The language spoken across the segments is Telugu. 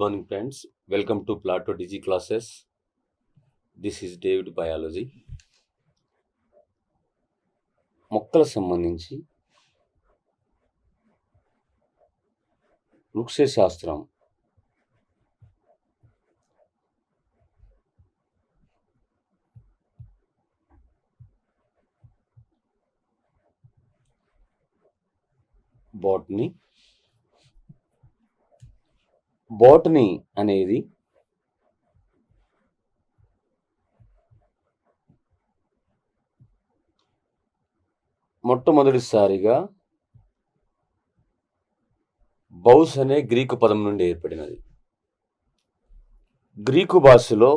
morning, friends. Welcome to Plato Digi classes. This is David Biology. మొక్కల సంబంధించి వృక్షశాస్త్రం బోటనీ అనేది మొట్టమొదటిసారిగా బౌస్ అనే గ్రీకు పదం నుండి ఏర్పడినది. గ్రీకు భాషలో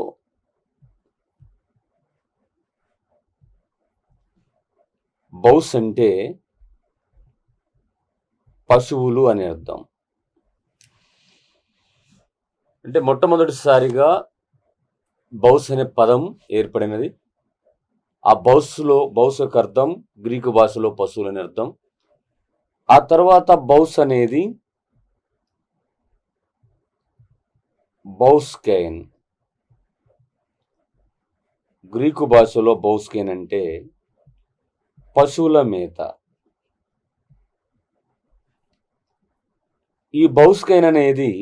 బౌస్ అంటే పశువులు అని అర్థం. అంటే మొట్టమొదటిసారిగా బౌస్ అనే పదం ఏర్పడినది. ఆ బౌస్ యొక్క అర్థం గ్రీకు భాషలో పశువులు అని అర్థం. ఆ తర్వాత బౌస్ అనేది బౌస్కెయిన్, గ్రీకు భాషలో బౌస్కెయిన్ అంటే పశువుల మేత. ఈ బౌస్కెయిన్ అనేది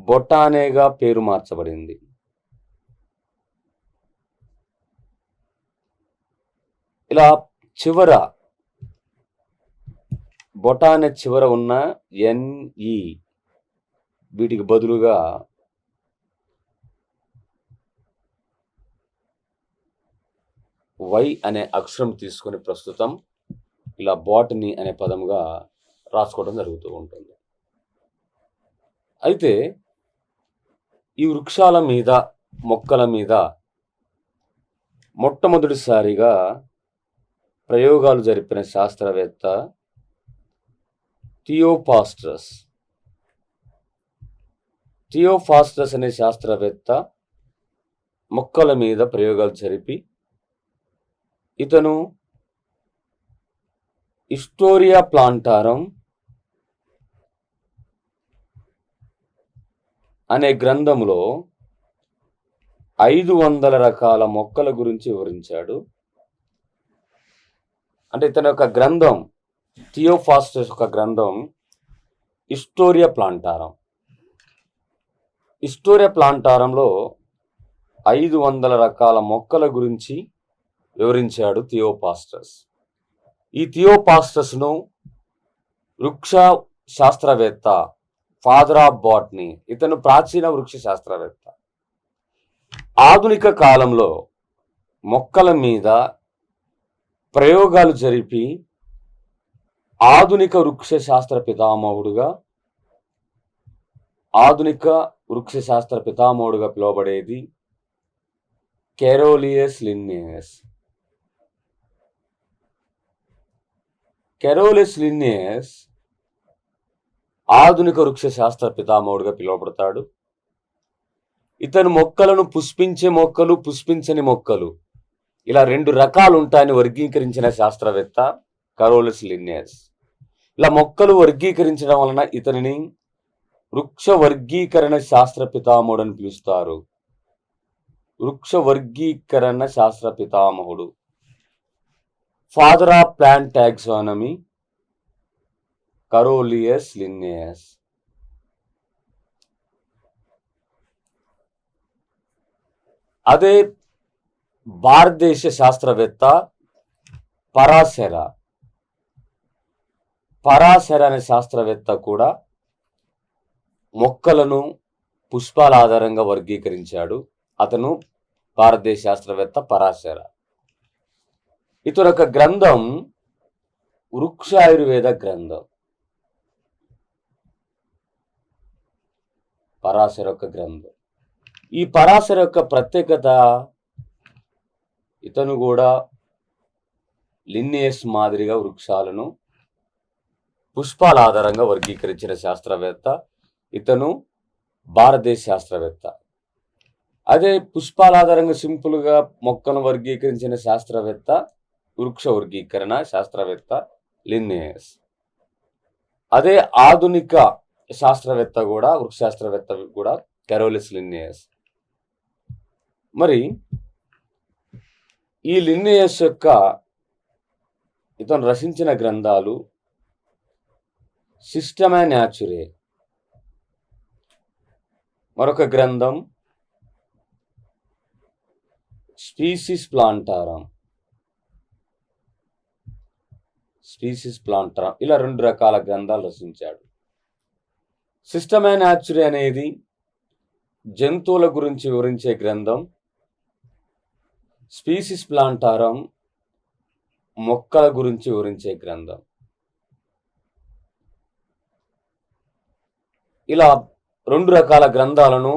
బొటానేగా పేరు మార్చబడింది. ఇలా బొటానే చివర ఉన్న ఎన్ఈ వీటికి బదులుగా వై అనే అక్షరం తీసుకొని ప్రస్తుతం ఇలా బాటనీ అనే పదంగా రాసుకోవడం జరుగుతూ ఉంటుంది. అయితే ఈ వృక్షాల మీద, మొక్కల మీద మొట్టమొదటిసారిగా ప్రయోగాలు జరిపిన శాస్త్రవేత్త థియోఫాస్టస్ అనే శాస్త్రవేత్త మొక్కల మీద ప్రయోగాలు జరిపి ఇతను హిస్టోరియా ప్లాంటారం అనే గ్రంథంలో 500 రకాల మొక్కల గురించి వివరించాడు. అంటే ఇతని యొక్క గ్రంథం, థియోఫాస్టస్ యొక్క గ్రంథం హిస్టోరియా ప్లాంటారంలో 500 రకాల మొక్కల గురించి వివరించాడు థియోఫాస్టస్. ఈ థియోఫాస్టస్ను వృక్ష శాస్త్రవేత్త, ఫాదర్ ఆఫ్ బాటనీ, ఇతను ప్రాచీన వృక్ష శాస్త్రవేత్త. ఆధునిక కాలంలో మొక్కల మీద ప్రయోగాలు జరిపి ఆధునిక వృక్ష శాస్త్ర పితామహుడుగా పిలువబడేది కెరోలియస్ లిన్నేయస్ ఆధునిక వృక్ష శాస్త్ర పితామహుడుగా పిలువబడతాడు. ఇతను మొక్కలను పుష్పించే మొక్కలు, పుష్పించని మొక్కలు, ఇలా 2 రకాలు ఉంటాయని వర్గీకరించిన శాస్త్రవేత్త కెరోలియస్ లిన్నేయస్. ఇలా మొక్కలు వర్గీకరించడం వలన ఇతనిని వృక్ష వర్గీకరణ శాస్త్ర పితామహుడు అని పిలుస్తారు. వృక్ష వర్గీకరణ శాస్త్ర పితామహుడు, father of plant taxonomy Carolus Linnaeus. అదే భారతదేశ శాస్త్రవేత్త పరాశర అనే శాస్త్రవేత్త కూడా మొక్కలను పుష్పాల ఆధారంగా వర్గీకరించాడు. అతను భారతదేశ శాస్త్రవేత్త పరాశర. ఇతని యొక్క గ్రంథం వృక్ష ఆయుర్వేద గ్రంథం. పరాశర యొక్క గ్రంథం. ఈ పరాశర యొక్క ప్రత్యేకత, ఇతను కూడా లిన్నేయస్ మాదిరిగా వృక్షాలను పుష్పాల ఆధారంగా వర్గీకరించిన శాస్త్రవేత్త. ఇతను భారతదేశ శాస్త్రవేత్త. అదే పుష్పాల ఆధారంగా సింపుల్గా మొక్కను వర్గీకరించిన శాస్త్రవేత్త, వృక్ష వర్గీకరణ శాస్త్రవేత్త లిన్నేయస్. అదే ఆధునిక శాస్త్రవేత్త కూడా, వృక్షశాస్త్రవేత్త కూడా కెరోలిస్ లిన్నేయస్. మరి ఈ లిన్నేయస్ యొక్క ఇతను రచించిన గ్రంథాలు సిస్టమే న్యాచురే, మరొక గ్రంథం స్పీసిస్ ప్లాంటారం, ఇలా 2 రకాల గ్రంథాలు రచించాడు. సిస్టమే న్యాచురే అనేది జంతువుల గురించి వివరించే గ్రంథం, స్పీసిస్ ప్లాంటారం మొక్కల గురించి వివరించే గ్రంథం. ఇలా 2 రకాల గ్రంథాలను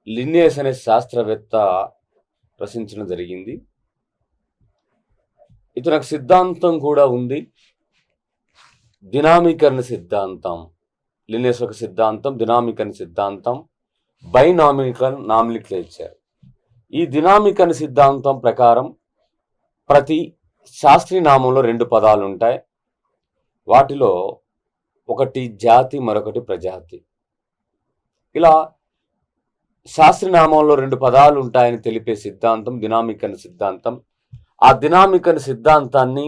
లిన్నేయస్ అనే శాస్త్రవేత్త రచించడం జరిగింది. ఇతనికి సిద్ధాంతం కూడా ఉంది, దినామీకరణ సిద్ధాంతం. లిన్నేయస్ ఒక సిద్ధాంతం దినామీకరణ సిద్ధాంతం, బైనామికల్ నామినిక్లేచర్. ఈ దినామీకరణ సిద్ధాంతం ప్రకారం ప్రతి శాస్త్రీయ నామంలో 2 పదాలు ఉంటాయి. వాటిలో ఒకటి జాతి, మరొకటి ప్రజాతి. ఇలా శాస్త్రనామంలో 2 పదాలు ఉంటాయని తెలిపే సిద్ధాంతం దినామీకరణ సిద్ధాంతం. ఆ దినామీకరణ సిద్ధాంతాన్ని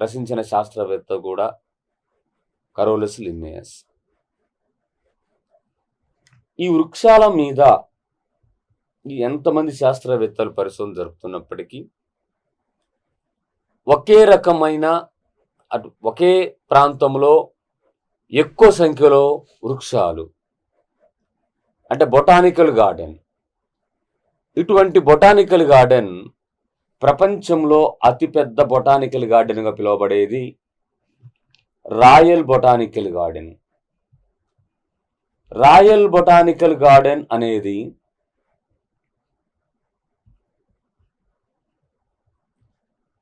రచించిన శాస్త్రవేత్త కూడా కెరోలిస్ లిన్నేయస్. ఈ వృక్షాల మీద ఎంతమంది శాస్త్రవేత్తలు పరిశోధన జరుపుతున్నప్పటికీ ఒకే రకమైన ఒకే ప్రాంతంలో ఎక్కువ సంఖ్యలో వృక్షాలు అంటే బొటానికల్ గార్డెన్. ఇటువంటి బొటానికల్ గార్డెన్ ప్రపంచంలో అతిపెద్ద బొటానికల్ గార్డెన్గా పిలువబడేది royal botanical garden. Royal botanical garden అనేది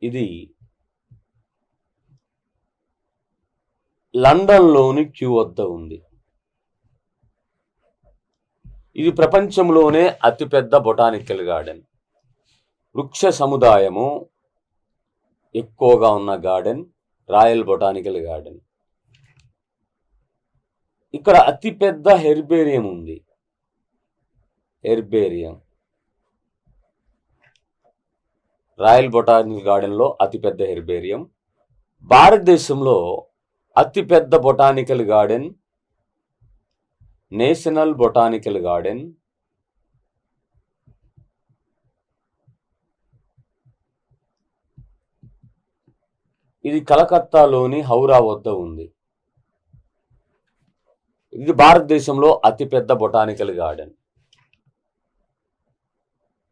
ఇది లండన్లోని క్యూ వద్ద ఉంది. ఇది ప్రపంచంలోనే అతిపెద్ద బొటానికల్ గార్డెన్. వృక్ష సముదాయము ఎక్కువగా ఉన్న గార్డెన్ రాయల్ బొటానికల్ గార్డెన్. ఇక్కడ అతిపెద్ద హెర్బేరియం ఉంది. హెర్బేరియం రాయల్ బొటానికల్ గార్డెన్లో అతిపెద్ద హెర్బేరియం. భారతదేశంలో అతిపెద్ద botanical garden national botanical garden. ఇది కలకత్తాలోని హౌరా వద్ద ఉంది. ఇది భారతదేశంలో అతిపెద్ద బొటానికల్ గార్డెన్.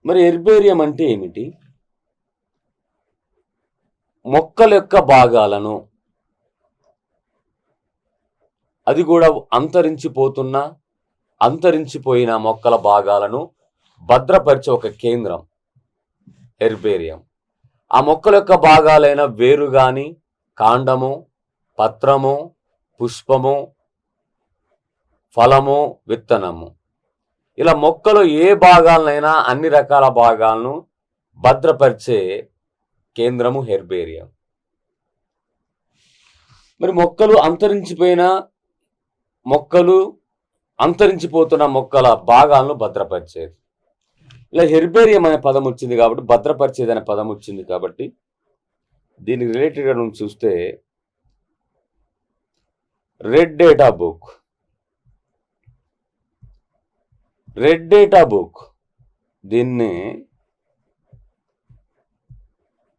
మరి హెర్బేరియం అంటే ఏమిటి? మొక్కల యొక్క భాగాలను, అది కూడా అంతరించిపోయిన మొక్కల భాగాలను భద్రపరిచే ఒక కేంద్రం హెర్బేరియం. ఆ మొక్కల యొక్క భాగాలైన వేరు కానీ, కాండము, పత్రము, పుష్పము, ఫలము, విత్తనము, ఇలా మొక్కలో ఏ భాగాలనైనా అన్ని రకాల భాగాలను భద్రపరిచే కేంద్రము హెర్బేరియం. మరి అంతరించిపోతున్న మొక్కల భాగాలను భద్రపరిచేది. ఇలా హెర్బేరియం అనే పదం వచ్చింది కాబట్టి, భద్రపరిచేది అనే పదం వచ్చింది కాబట్టి, దీనికి రిలేటెడ్గా మనం చూస్తే రెడ్ డేటా బుక్ దీన్ని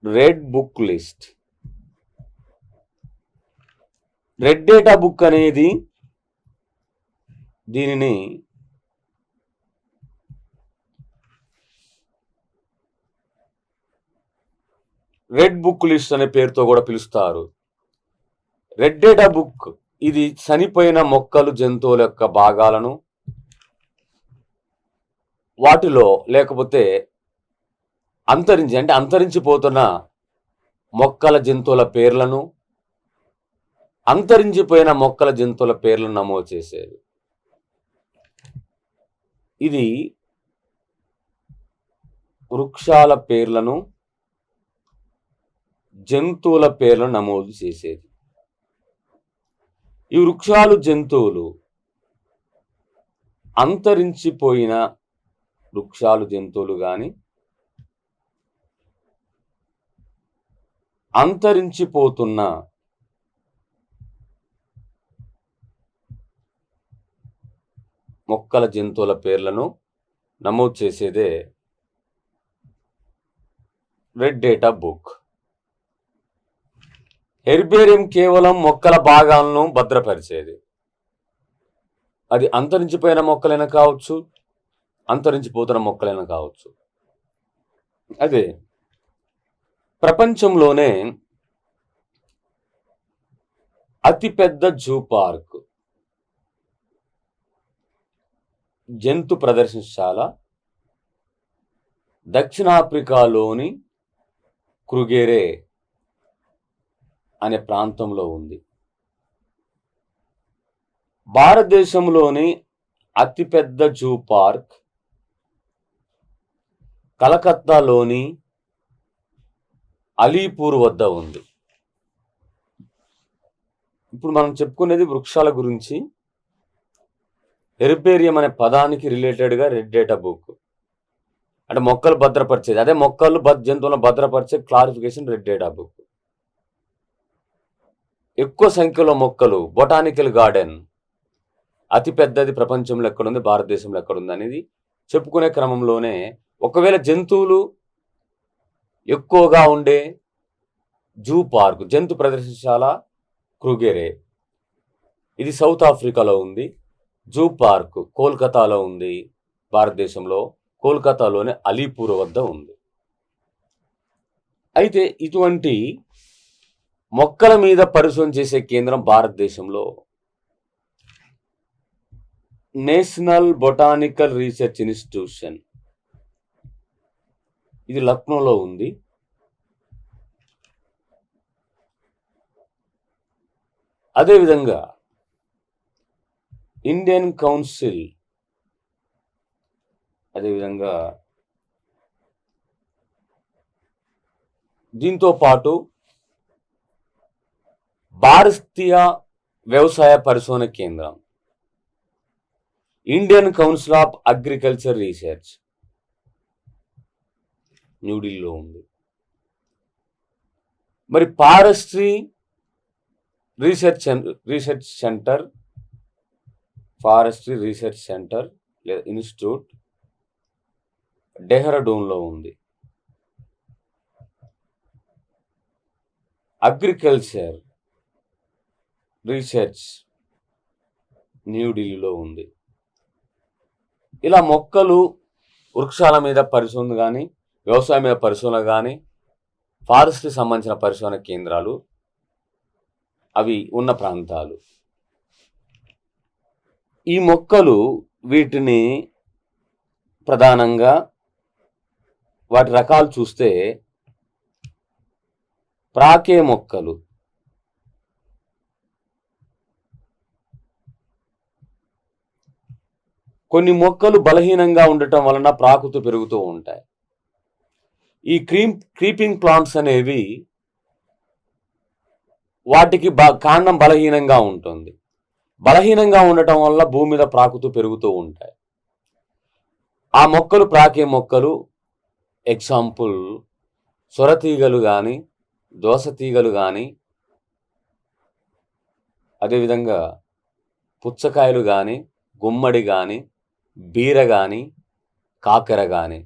red book list. Red data book అనేది దీనిని రెడ్ బుక్ లిస్ట్ అనే పేరుతో కూడా పిలుస్తారు. రెడ్ డేటా బుక్ ఇది చనిపోయిన మొక్కలు, జంతువుల యొక్క భాగాలను, వాటిలో లేకపోతే అంతరించిపోతున్న మొక్కల, జంతువుల పేర్లను, అంతరించిపోయిన మొక్కల, జంతువుల పేర్లను నమోదు చేసేది. ఇది వృక్షాల పేర్లను, జంతువుల పేర్లను నమోదు చేసేది. ఈ వృక్షాలు జంతువులు అంతరించిపోయిన వృక్షాలు జంతువులు కానీ అంతరించిపోతున్న మొక్కల జంతువుల పేర్లను నమోదు చేసేదే రెడ్ డేటా బుక్. హెర్బేరియం కేవలం మొక్కల భాగాలను భద్రపరిచేది. అది అంతరించిపోయిన మొక్కలైనా కావచ్చు, అంతరించిపోతున్న మొక్కలైనా కావచ్చు. అదే ప్రపంచంలోనే అతిపెద్ద జూ పార్క్, జంతు ప్రదర్శనశాల దక్షిణాఫ్రికాలోని క్రుగెరే అనే ప్రాంతంలో ఉంది. భారతదేశంలోని అతిపెద్ద జూ పార్క్ కలకత్తాలోని అలీపూర్ వద్ద ఉంది. ఇప్పుడు మనం చెప్పుకునేది వృక్షాల గురించి. హెర్బేరియం అనే పదానికి రిలేటెడ్గా రెడ్ డేటా బుక్ అంటే మొక్కలు భద్రపరిచేది. అదే మొక్కలు జంతువులను భద్రపరిచే క్లారిఫికేషన్ రెడ్ డేటా బుక్. ఎక్కువ సంఖ్యలో మొక్కలు బొటానికల్ గార్డెన్ అతి పెద్దది ప్రపంచంలో ఎక్కడుంది, భారతదేశంలో ఎక్కడుంది అనేది చెప్పుకునే క్రమంలోనే ఒకవేళ జంతువులు ఎక్కువగా ఉండే జూ పార్క్, జంతు ప్రదర్శనశాల క్రుగెరే, ఇది సౌత్ ఆఫ్రికాలో ఉంది. జూ పార్క్ కోల్కతాలో ఉంది, భారతదేశంలో కోల్కతాలోని అలీపూర్ వద్ద ఉంది. అయితే ఇటువంటి మొక్కల మీద పరిశోధన చేసే కేంద్రం భారతదేశంలో నేషనల్ బొటానికల్ రీసెర్చ్ ఇన్స్టిట్యూషన్, ఇది లక్నోలో ఉంది. అదేవిధంగా ఇండియన్ కౌన్సిల్, అదేవిధంగా దీంతో పాటు భారతీయ వ్యవసాయ పరిశోధన కేంద్రం, Indian council of agriculture research న్యూఢిల్లీలో ఉంది. మరి ఫారెస్ట్రీ రీసెర్చ్ సెంటర్ లేదా ఇన్స్టిట్యూట్ డెహ్రాడూన్లో ఉంది. అగ్రికల్చర్ రీసెర్చ్ న్యూఢిల్లీలో ఉంది. ఇలా మొక్కలు, వృక్షాల మీద పరిశోధన కానీ, వ్యవసాయం మీద పరిశోధన కానీ, ఫారెస్ట్కి సంబంధించిన పరిశోధన కేంద్రాలు అవి ఉన్న ప్రాంతాలు. ఈ మొక్కలు, వీటిని ప్రధానంగా వాటి రకాలు చూస్తే ప్రాకే మొక్కలు, కొన్ని మొక్కలు బలహీనంగా ఉండటం వలన ప్రాకుతూ పెరుగుతూ ఉంటాయి. ఈ క్రీపింగ్ ప్లాంట్స్ అనేవి వాటికి కాండం బలహీనంగా ఉంటుంది. బలహీనంగా ఉండటం వల్ల భూమి మీద ప్రాకుతూ పెరుగుతూ ఉంటాయి. ఆ మొక్కలు ప్రాకే మొక్కలు. ఎగ్జాంపుల్ సొరతీగలు కానీ, దోసతీగలు కానీ, అదేవిధంగా పుచ్చకాయలు కానీ, గుమ్మడి కానీ, బీర కానీ, కాకర కానీ,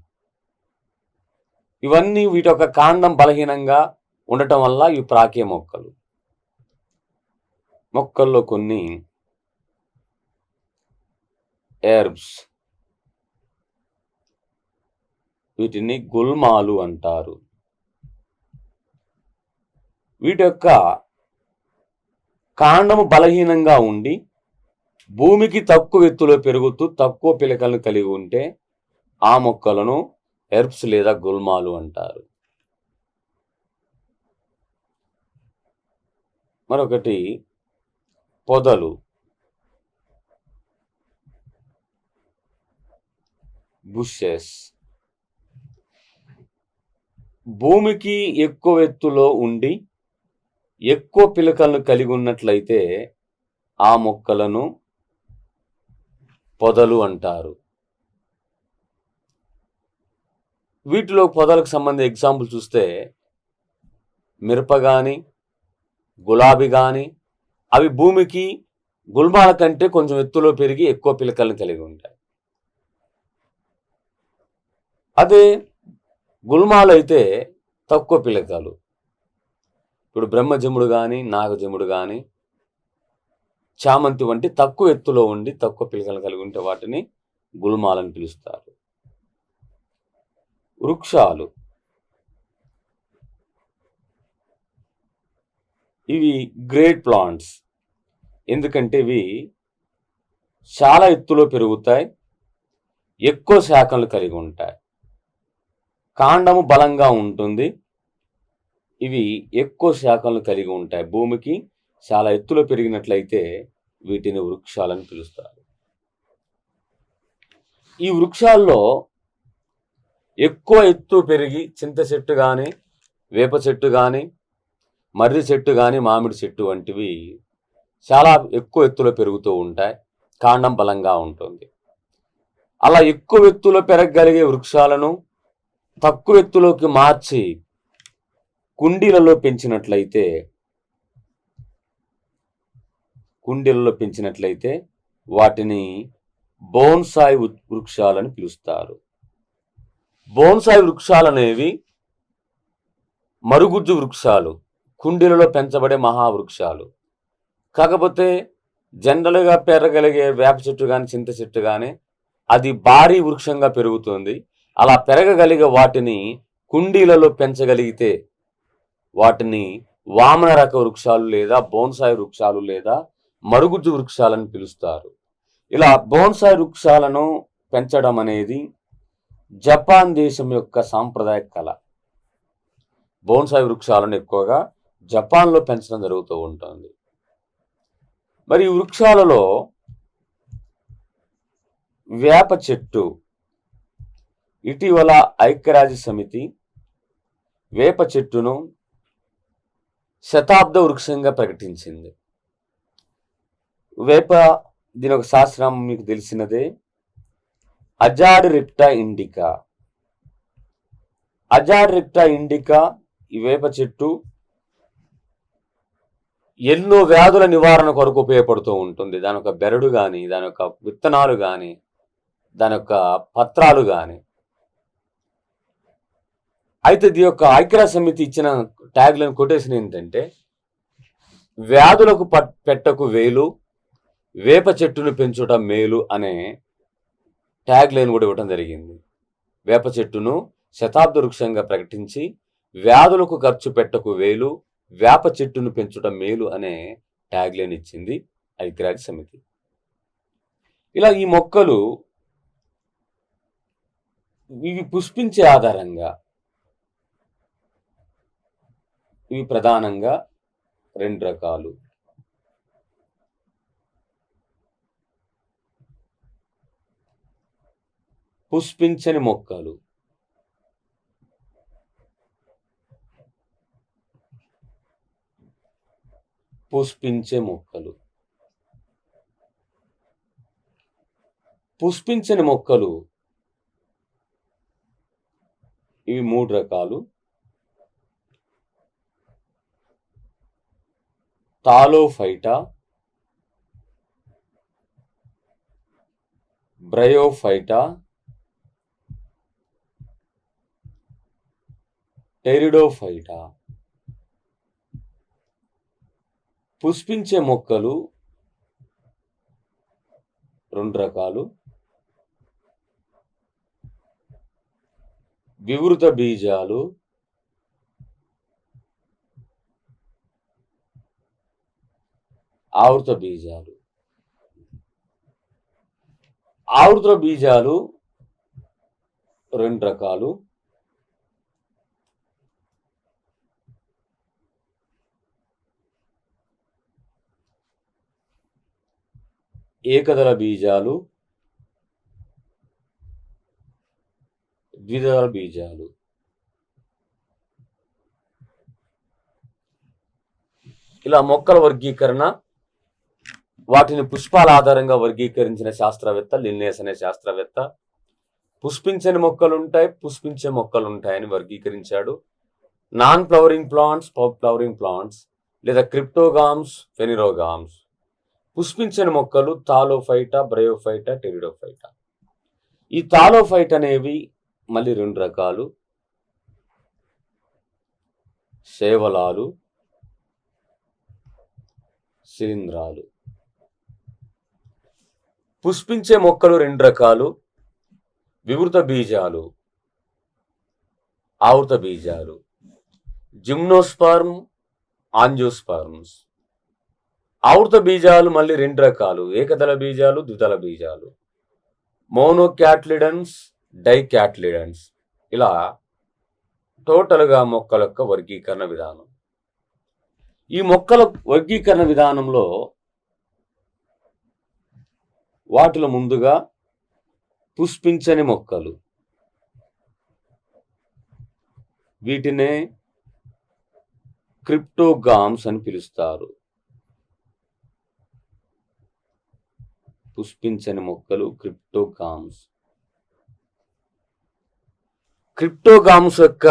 ఇవన్నీ వీటి యొక్క కాండం బలహీనంగా ఉండటం వల్ల ఇవి ప్రాకే మొక్కలు. మొక్కల్లో కొన్ని హెర్బ్స్, వీటిని గుల్మాలు అంటారు. వీటి యొక్క కాండము బలహీనంగా ఉండి భూమికి తక్కువ ఎత్తులో పెరుగుతూ తక్కువ పిలకలను కలిగి ఉంటే ఆ మొక్కలను హెర్బ్స్ లేదా గుల్మాలు అంటారు. మరొకటి పొదలు, బుషెస్. భూమికి ఎక్కువ ఎత్తులో ఉండి ఎక్కువ పిలకలను కలిగి ఉన్నట్లయితే ఆ మొక్కలను పొదలు అంటారు. వీటిలో పొదలకు సంబంధించిన ఎగ్జాంపుల్ చూస్తే మిరప కానీ, గులాబీ కానీ, అవి భూమికి గుల్మాల కంటే కొంచెం ఎత్తులో పెరిగి ఎక్కువ పిలకలను కలిగి ఉంటాయి. అదే గుల్మాలు అయితే తక్కువ పిలకలు. ఇప్పుడు బ్రహ్మజముడు కానీ, నాగజముడు కానీ, చామంతి వంటి తక్కువ ఎత్తులో ఉండి తక్కువ పిలకలు కలిగి ఉంటే వాటిని గుల్మాలని పిలుస్తారు. వృక్షాలు ఇవి గ్రేట్ ప్లాంట్స్, ఎందుకంటే ఇవి చాలా ఎత్తులో పెరుగుతాయి, ఎక్కువ శాఖలు కలిగి ఉంటాయి, కాండము బలంగా ఉంటుంది, ఇవి ఎక్కువ శాఖలను కలిగి ఉంటాయి. భూమికి చాలా ఎత్తులో పెరిగినట్లయితే వీటిని వృక్షాలని పిలుస్తారు. ఈ వృక్షాల్లో ఎక్కువ ఎత్తు పెరిగి చింత చెట్టు కానీ, వేప చెట్టు కానీ, మర్రి చెట్టు కానీ, మామిడి చెట్టు వంటివి చాలా ఎక్కువ ఎత్తులో పెరుగుతూ ఉంటాయి, కాండం బలంగా ఉంటుంది. అలా ఎక్కువ ఎత్తులో పెరగగలిగే వృక్షాలను తక్కువ ఎత్తులోకి మార్చి కుండీలలో పెంచినట్లయితే వాటిని బోన్సాయి వృక్షాలని పిలుస్తారు. బోన్సాయి వృక్షాలు అనేవి మరుగుజ్జు వృక్షాలు, కుండీలలో పెంచబడే మహావృక్షాలు. కాకపోతే జనరల్గా పెరగలిగే వేప చెట్టు కానీ, చింత చెట్టు కానీ అది భారీ వృక్షంగా పెరుగుతుంది. అలా పెరగగలిగే వాటిని కుండీలలో పెంచగలిగితే వాటిని వామన రక వృక్షాలు లేదా బోన్సాయి వృక్షాలు లేదా మరుగుజ్జు వృక్షాలని పిలుస్తారు. ఇలా బోన్సాయి వృక్షాలను పెంచడం అనేది జపాన్ దేశం యొక్క సాంప్రదాయ కళ. బోన్సాయి వృక్షాలను ఎక్కువగా జపాన్లో పెంచడం జరుగుతూ ఉంటుంది. మరి ఈ వృక్షాలలో వేప చెట్టు, ఇటీవల ఐక్యరాజ్య సమితి వేప చెట్టును శతాబ్ద వృక్షంగా ప్రకటించింది. వేప దీని ఒక శాస్త్రం మీకు తెలిసినదే, అజాడిరిక్టా ఇండికా. అజాడిరిక్టా ఇండికా ఈ వేప చెట్టు ఎన్నో వ్యాధుల నివారణ కొరకు ఉపయోగపడుతూ ఉంటుంది. దాని యొక్క బెరడు కానీ, దాని యొక్క విత్తనాలు కానీ, దాని యొక్క పత్రాలు కానీ. అయితే దీని యొక్క ఐక్యరాజ్య సమితి ఇచ్చిన ట్యాగ్లైన్ కొటేషన్ ఏంటంటే, వ్యాధులకు పెట్టకు వేలు, వేప చెట్టును పెంచుట మేలు అనే ట్యాగ్లైన్ కూడా ఇవ్వడం జరిగింది. వేప చెట్టును శతాబ్ద వృక్షంగా ప్రకటించి వ్యాధులకు ఖర్చు పెట్టకు వేలు, వేప చెట్టును పెంచుట మేలు అనే ట్యాగ్లైన్ ఇచ్చింది ఐక్యరాజ్య సమితి. ఇలా ఈ మొక్కలు ఇవి పుష్పించే ఆధారంగా ఇవి ప్రధానంగా రెండు రకాలు. పుష్పించని మొక్కలు, పుష్పించే మొక్కలు. పుష్పించని మొక్కలు ఇవి మూడు రకాలు. Thallophyta, Bryophyta, Pteridophyta. పుష్పించే మొక్కలు రెండు రకాలు. వివృత బీజాలు, ఆవృత బీజాలు. ఆవృత బీజాలు రెండు రకాలు. ఏకదళ బీజాలు, ద్విదళ బీజాలు. ఇలా మొక్కల వర్గీకరణ వాటిని పుష్పాల ఆధారంగా వర్గీకరించిన శాస్త్రవేత్త లిన్నేస్ అనే శాస్త్రవేత్త. పుష్పించని మొక్కలు ఉంటాయి, పుష్పించే మొక్కలు ఉంటాయని వర్గీకరించాడు. Non flowering plants, flowering plants లేదా క్రిప్టోగామ్స్, ఫెనిరోగామ్స్. పుష్పించని మొక్కలు థాలోఫైటా, బ్రయోఫైటా, టెరిడోఫైటా. ఈ థాలోఫైట్ అనేవి మళ్ళీ 2 రకాలు: శైవలాలు, శిలీంధ్రాలు. పుష్పించే మొక్కలు 2 రకాలు: వివృత బీజాలు, ఆవృత బీజాలు. జిమ్నోస్పర్మ్, ఆంజియోస్పర్మ్స్. ఆవృత బీజాలు మళ్ళీ 2 రకాలు: ఏకదళ బీజాలు, ద్విదళ బీజాలు. మోనోక్యాట్లిడన్స్, డైక్యాట్లిడన్స్. ఇలా టోటల్గా మొక్కల యొక్క వర్గీకరణ విధానం. ఈ మొక్కల వర్గీకరణ విధానంలో వాటిలో ముందుగా పుష్పించని మొక్కలు, వీటినే క్రిప్టోగామ్స్ అని పిలుస్తారు. పుష్పించని మొక్కలు క్రిప్టోగామ్స్. క్రిప్టోగామ్స్ యొక్క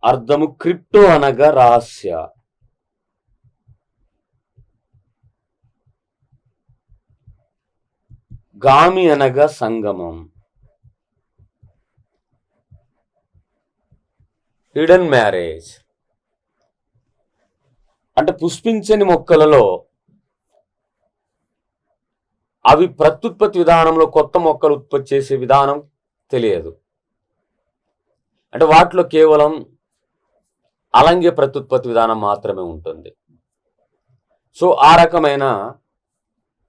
అర్థము క్రిప్టో అనగా రహస్య, గామి అనగా సంగమం, హిడెన్ మ్యారేజ్. అంటే పుష్పించని మొక్కలలో అవి ప్రత్యుత్పత్తి విధానంలో కొత్త మొక్కలు ఉత్పత్తి చేసే విధానం తెలియదు. అంటే వాటిలో కేవలం అలంగ్య ప్రత్యుత్పత్తి విధానం మాత్రమే ఉంటుంది. సో ఆ రకమైన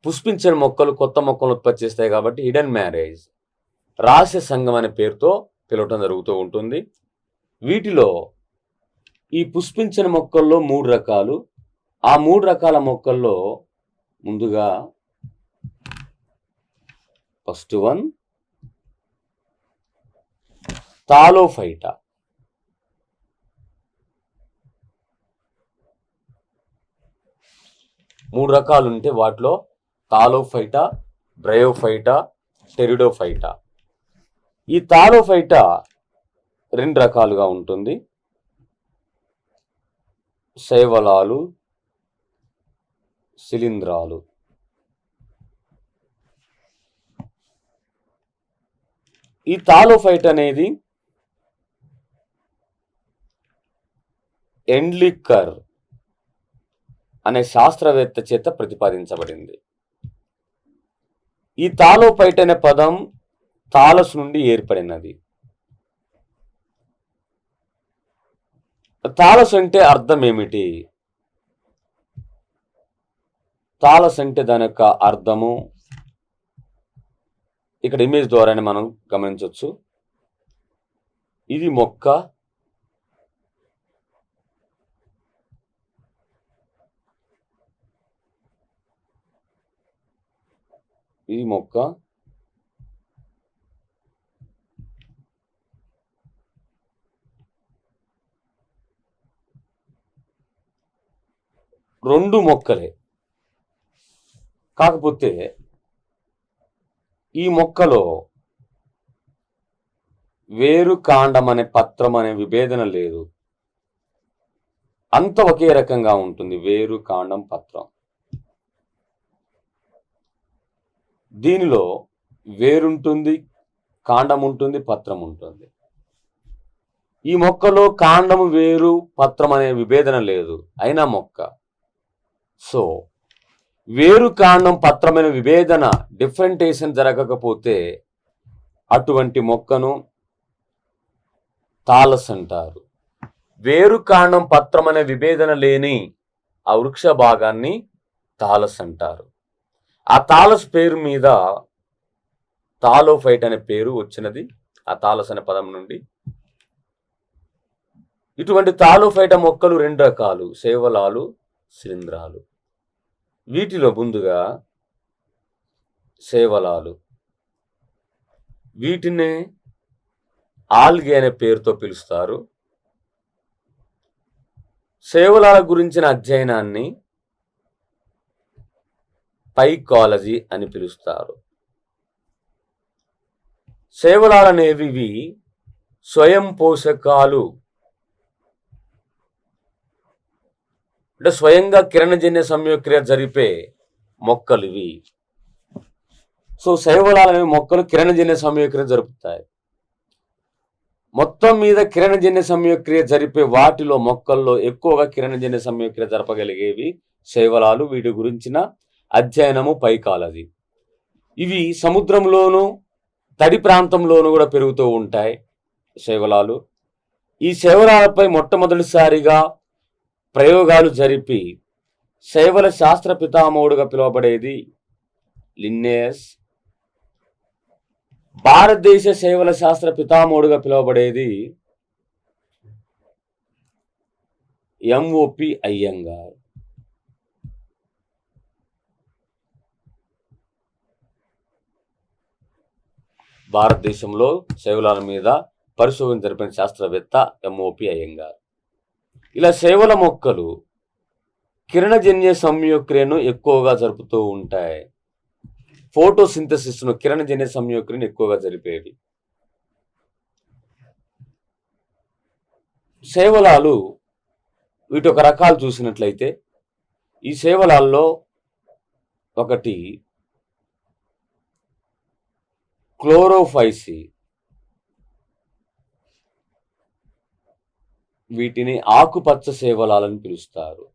పుష్పించని మొక్కలు కొత్త మొక్కలను ఉత్పత్తి చేస్తాయి కాబట్టి హిడెన్ మ్యారేజ్, రహస్య సంఘం అనే పేరుతో పిలవటం జరుగుతూ ఉంటుంది. వీటిలో ఈ పుష్పించని మొక్కల్లో 3 రకాలు. ఆ 3 రకాల మొక్కల్లో ముందుగా ఫస్ట్ వన్ థాలోఫైటా. మూడు రకాలు ఉంటే వాటిలో థాలోఫైటా, బ్రయోఫైటా, టెరిడోఫైటా. ఈ థాలోఫైటా 2 రకాలుగా ఉంటుంది: శైవలాలు, శిలీంధ్రాలు. ఈ థాలోఫైట్ అనేది ఎండ్లిక్కర్ అనే శాస్త్రవేత్త చేత ప్రతిపాదించబడింది. ఈ థాలోఫైట్ అనే పదం థాలస్ నుండి ఏర్పడినది. థాలస్ అంటే అర్థం ఏమిటి? థాలస్ అంటే దాని యొక్క అర్థము ఇక్కడ ఇమేజ్ ద్వారానే మనం గమనించవచ్చు. ఇది మొక్క, ఇది మొక్క, రెండు మొక్కలే. కాకపోతే ఈ మొక్కలో వేరు, కాండం అనే పత్రం అనే విభేదన లేదు. అంత ఒకే రకంగా ఉంటుంది, వేరు, కాండం, పత్రం. దీనిలో వేరుంటుంది, కాండం ఉంటుంది, పత్రం ఉంటుంది. ఈ మొక్కలో కాండము, వేరు, పత్రం అనే విభేదన లేదు, అయినా మొక్క. సో వేరు, కాండం, పత్రమైన విభేదన, డిఫరెంటేషన్ జరగకపోతే అటువంటి మొక్కను థాలస్ అంటారు. వేరు, కాండం, పత్రం అనే విభేదన లేని ఆ వృక్ష భాగాన్ని థాలస్ అంటారు. ఆ థాలస్ పేరు మీద థాలోఫైట్ అనే పేరు వచ్చినది, ఆ థాలస్ అనే పదం నుండి. ఇటువంటి థాలోఫైట మొక్కలు 2 రకాలు: శైవలాలు, శిలీంధ్రాలు. వీటిలో ముందుగా శైవలాలు, వీటినే ఆల్గే అనే పేరుతో పిలుస్తారు. శైవలాల గురించిన అధ్యయనాన్ని పైకాలజీ అని పిలుస్తారు. శైవలాలు అనేవి స్వయం పోషకాలు, అంటే స్వయంగా కిరణజన్య సంయోగక్రియ జరిపే మొక్కలు ఇవి. సో శైవలాలు అనేవి మొక్కలు కిరణజన్య సంయోగక్రియ జరుపుతాయి. మొత్తం మీద కిరణజన్య సంయోగక్రియ జరిపే వాటిలో మొక్కల్లో ఎక్కువగా కిరణజన్య సంయోగక్రియ జరపగలిగేవి శైవలాలు. వీటి గురించిన అధ్యయనము పైకాలజీ. ఇవి సముద్రంలోనూ తడి ప్రాంతంలోనూ కూడా పెరుగుతూ ఉంటాయి శైవలాలు. ఈ శైవలాలపై మొట్టమొదటిసారిగా ప్రయోగాలు జరిపి శైవల శాస్త్ర పితామహుడుగా పిలువబడేది లిన్నేయస్. భారతదేశ శైవల శాస్త్ర పితామహుడుగా పిలువబడేది ఎంఓపి అయ్యంగార్. భారతదేశంలో శైవలాల మీద పరిశోధన జరిపిన శాస్త్రవేత్త ఎంఓపి అయ్యంగార్. ఇలా శైవల మొక్కలు కిరణజన్య సంయోగక్రియను ఎక్కువగా జరుపుతూ ఉంటాయి. ఫోటోసింథసిస్ను, కిరణజన్య సంయోగక్రియను ఎక్కువగా జరిపేవి. శైవలాలు వీటి ఒక రకాలు చూసినట్లయితే ఈ శైవలాల్లో ఒకటి క్లోరోఫైసి. వీటిని ఆకుపచ్చ శైవలాలని పిలుస్తారు.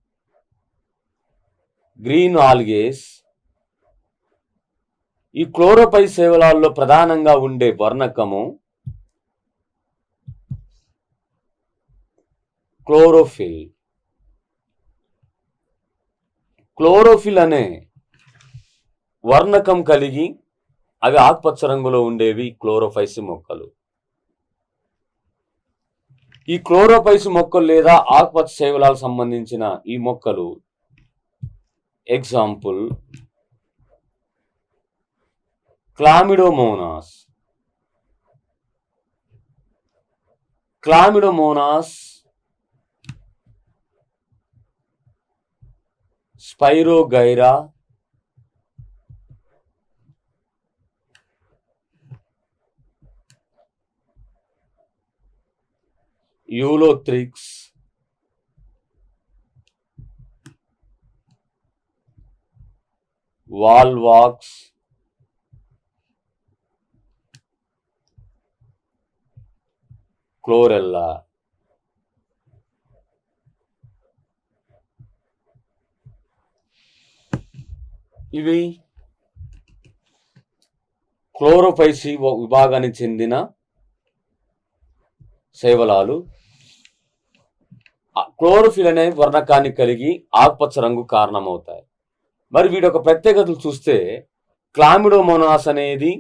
గ్రీన్ ఆల్గేస్. ఈ క్లోరోఫై శైవలాల్లో ప్రధానంగా ఉండే వర్ణకము క్లోరోఫిల్. క్లోరోఫిల్ అనే వర్ణకం కలిగి అవి ఆకుపచ్చ రంగులో ఉండేవి క్లోరోఫైసి మొక్కలు. ఈ క్లోరోఫైసి మొక్కలు లేదా ఆకుపచ్చ శైవలాలకు సంబంధించిన ఈ మొక్కలు example Chlamydomonas. Chlamydomonas, Spirogyra, Ulothrix, Volvox, Chlorella. ఇవి క్లోరోఫైసి విభాగానికి చెందిన శైవలాలు. క్లోరోఫిల్ అనే వర్ణకాన్ని కలిగి ఆకుపచ్చ రంగు కారణమవుతాయి. మరి వీటి యొక్క ప్రత్యేకతలు చూస్తే క్లామిడోమోనాస్ అనేది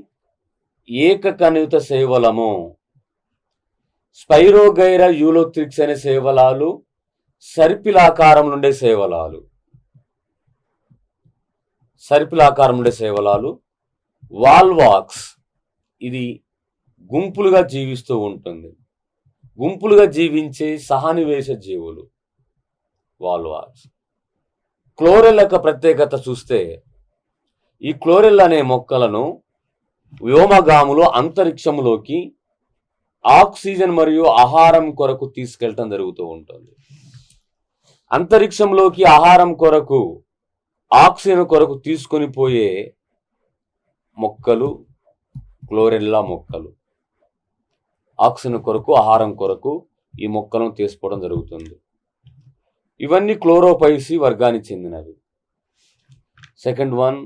ఏకకణిత శైవలము. స్పైరోగైరా, యూలోథ్రిక్స్ అనే శైవలాలు సర్పిలాకారం నుండే శైవలాలు. వాల్వాక్స్ ఇది గుంపులుగా జీవిస్తూ ఉంటుంది. గుంపులుగా జీవించే సహానివేశ జీవులు వాల్వాక్స్. క్లోరెల్ యొక్క ప్రత్యేకత చూస్తే ఈ క్లోరెల్ అనే మొక్కలను వ్యోమగాములు అంతరిక్షంలోకి ఆక్సిజన్ మరియు ఆహారం కొరకు తీసుకెళ్ళటం జరుగుతూ ఉంటుంది. అంతరిక్షంలోకి ఆహారం కొరకు, ఆక్సిజన్ కొరకు తీసుకొని పోయే మొక్కలు క్లోరెల్లా మొక్కలు. ఆక్సిజన్ కొరకు, ఆహారం కొరకు ఈ మొక్కలను తీసుకోవడం జరుగుతుంది. ఇవన్నీ క్లోరోఫైసి వర్గానికి చెందినవి. Second one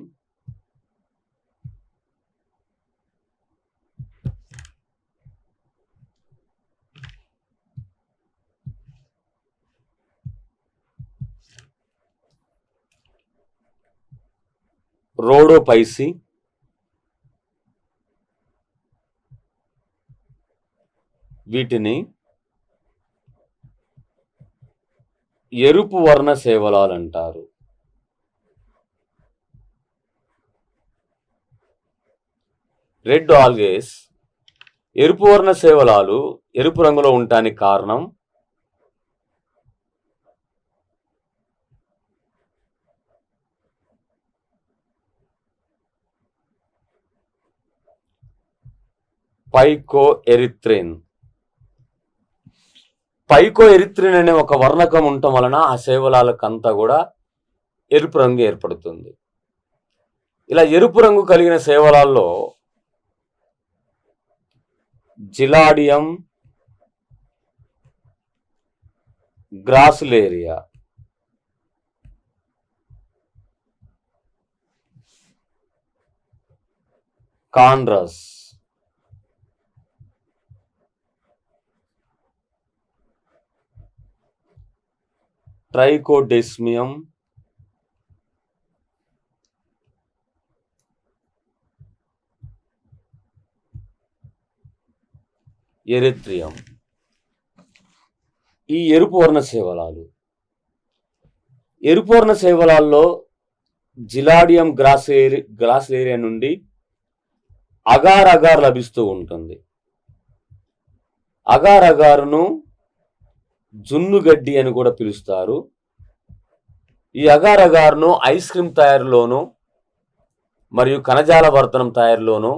Rhodophyceae. వీటిని ఎరుపు వర్ణ శైవలాలు అంటారు. Red algaes. ఎరుపు వర్ణ శైవలాలు ఎరుపు రంగులో ఉండటానికి కారణం పైకో ఎరిత్రిన్. పైకో ఎరిత్రిన్ అనే ఒక వర్ణకం ఉండటం వలన ఆ శైవలాలకంతా కూడా ఎరుపు రంగు ఏర్పడుతుంది. ఇలా ఎరుపు రంగు కలిగిన శైవలాల్లో జిలాడియం గ్రాసులేరియా, కాండ్రస్, ట్రైకోడెస్మియం, ఎరిత్రియం ఈ ఎరుపు వర్ణ శైవలాలు. ఎరుపు వర్ణ శైవలాల్లో జిలాడియం గ్రాసులేరియా నుండి అగార్ అగార్ లభిస్తూ ఉంటుంది. అగార్ అగారును జున్నుగడ్డి అని కూడా పిలుస్తారు. ఈ అగార్ అగారును ఐస్ క్రీమ్ తయారీలోను మరియు కణజాల వర్ధనం తయారీలోను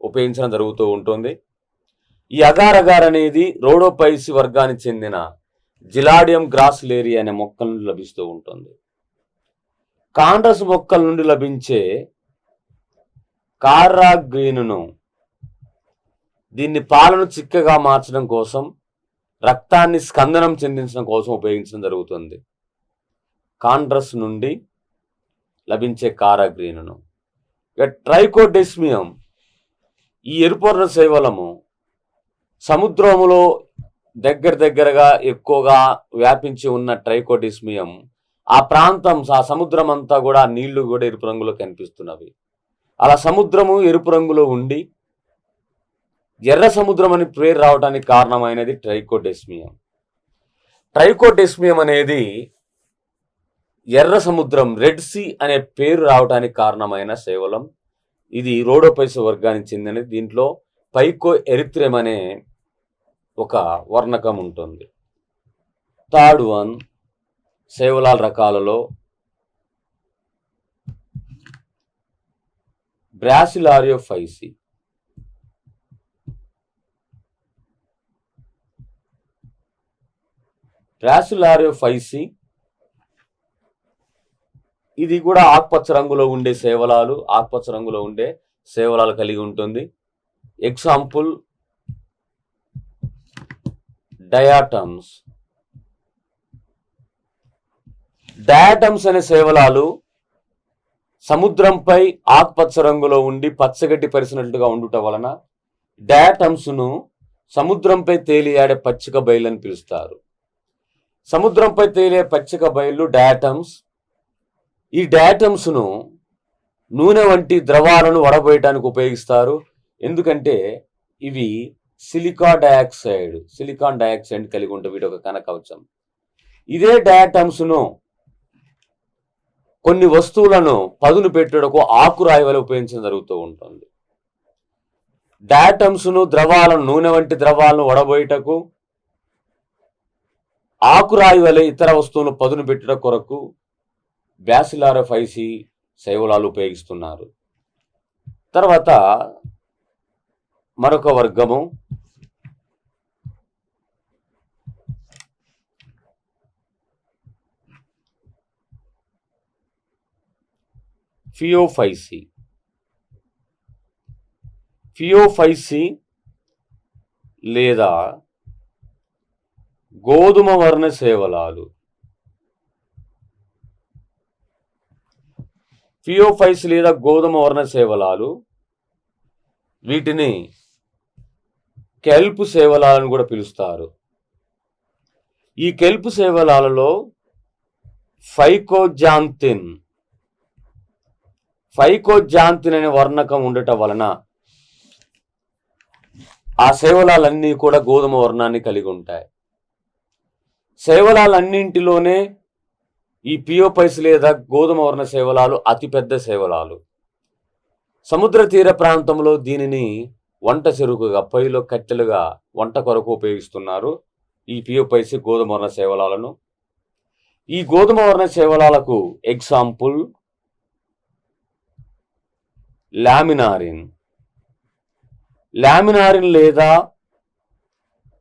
ఉపయోగించడం జరుగుతూ ఉంటుంది. ఈ అగార్ అగార్ అనేది రోడోపైసి వర్గానికి చెందిన జిలాడియం గ్రాసులేరియా అనే మొక్కల నుండి లభిస్తూ ఉంటుంది. కాండ్రస్ మొక్కల నుండి లభించే కారాగ్రీనును దీన్ని పాలను చిక్కగా మార్చడం కోసం, రక్తాన్ని స్కందనం చెందించడం కోసం ఉపయోగించడం జరుగుతుంది. కాండ్రస్ నుండి లభించే కారాగ్రీనును. ఇక ట్రైకోడెస్మియం ఈ ఎరుపర్ణ శైవలము సముద్రములో దగ్గరగా ఎక్కువగా వ్యాపించి ఉన్న ట్రైకోడెస్మియం ఆ ప్రాంతం, ఆ సముద్రం అంతా కూడా నీళ్లు కూడా ఎరుపు రంగులో కనిపిస్తున్నవి. అలా సముద్రము ఎరుపు రంగులో ఉండి ఎర్ర సముద్రం అని పేరు రావడానికి కారణమైనది ట్రైకోడెస్మియం. ట్రైకోడెస్మియం అనేది ఎర్ర సముద్రం, రెడ్ సీ అనే పేరు రావడానికి కారణమైన శైవలం. ఇది రోడోపైసి వర్గానికి చెందినది. దీంట్లో పైకో ఎరిత్రియం అనే ఒక వర్ణకం ఉంటుంది. థర్డ్ వన్ శైవలాల రకాలలో బ్రాసిలారియోఫైసి. బ్రాసిలారియోఫైసి ఇది కూడా ఆకుపచ్చ రంగులో ఉండే శైవలాలు కలిగి ఉంటుంది. Example diatoms. డయాటమ్స్ అనే శైవలాలు సముద్రంపై ఆకుపచ్చ రంగులో ఉండి పచ్చగడ్డి పరిసినట్లుగా ఉండుట వలన డయాటమ్స్ను సముద్రంపై తేలియాడే పచ్చిక బయలు అని పిలుస్తారు. సముద్రంపై తేలియే పచ్చిక బయలు డయాటమ్స్. ఈ డయాటమ్స్ను నూనె వంటి ద్రవాలను వడబోయటానికి ఉపయోగిస్తారు. ఎందుకంటే ఇవి సిలికాన్ డయాక్సైడ్ కలిగి ఉంటే వీటి ఒక కణ కవచం. ఇదే డయాటమ్స్ను కొన్ని వస్తువులను పదును పెట్టుటకు ఆకురాయి వలె ఉపయోగించడం జరుగుతూ ఉంటుంది. డయాటమ్స్ను నూనె వంటి ద్రవాలను వడబోయటకు, ఆకురాయి వలె ఇతర వస్తువులను పదును పెట్టుట కొరకు బ్రాసిలారియోఫైసి శైవలాలు ఉపయోగిస్తున్నారు. తర్వాత మరొక వర్గము ఫియోఫైసి. ఫియోఫైసి లేదా గోధుమ వర్ణ శైవలాలు. ఫియోఫైసి లేదా గోధుమ వర్ణ శైవలాలు, వీటిని కెల్పు శైవలాలను కూడా పిలుస్తారు. ఈ కెల్పు శైవలాలలో ఫైకోజాంతిన్ అనే వర్ణకం ఉండటం వలన ఆ శైవలాలన్నీ కూడా గోధుమ వర్ణాన్ని కలిగి ఉంటాయి. శైవలాలన్నింటిలోనే ఈ ఫియోఫైసి లేదా గోధుమ వర్ణ శైవలాలు అతిపెద్ద శైవలాలు. సముద్ర తీర ప్రాంతంలో దీనిని వంట చెరుకుగా, పొయ్యిలో కట్టెలుగా వంట కొరకు ఉపయోగిస్తున్నారు ఈ ఫియోఫైసి గోధుమ వర్ణ శైవలాలను. ఈ గోధుమ వర్ణ శైవలాలకు ఎగ్జాంపుల్ లామినారిన్. లామినారిన్ లేదా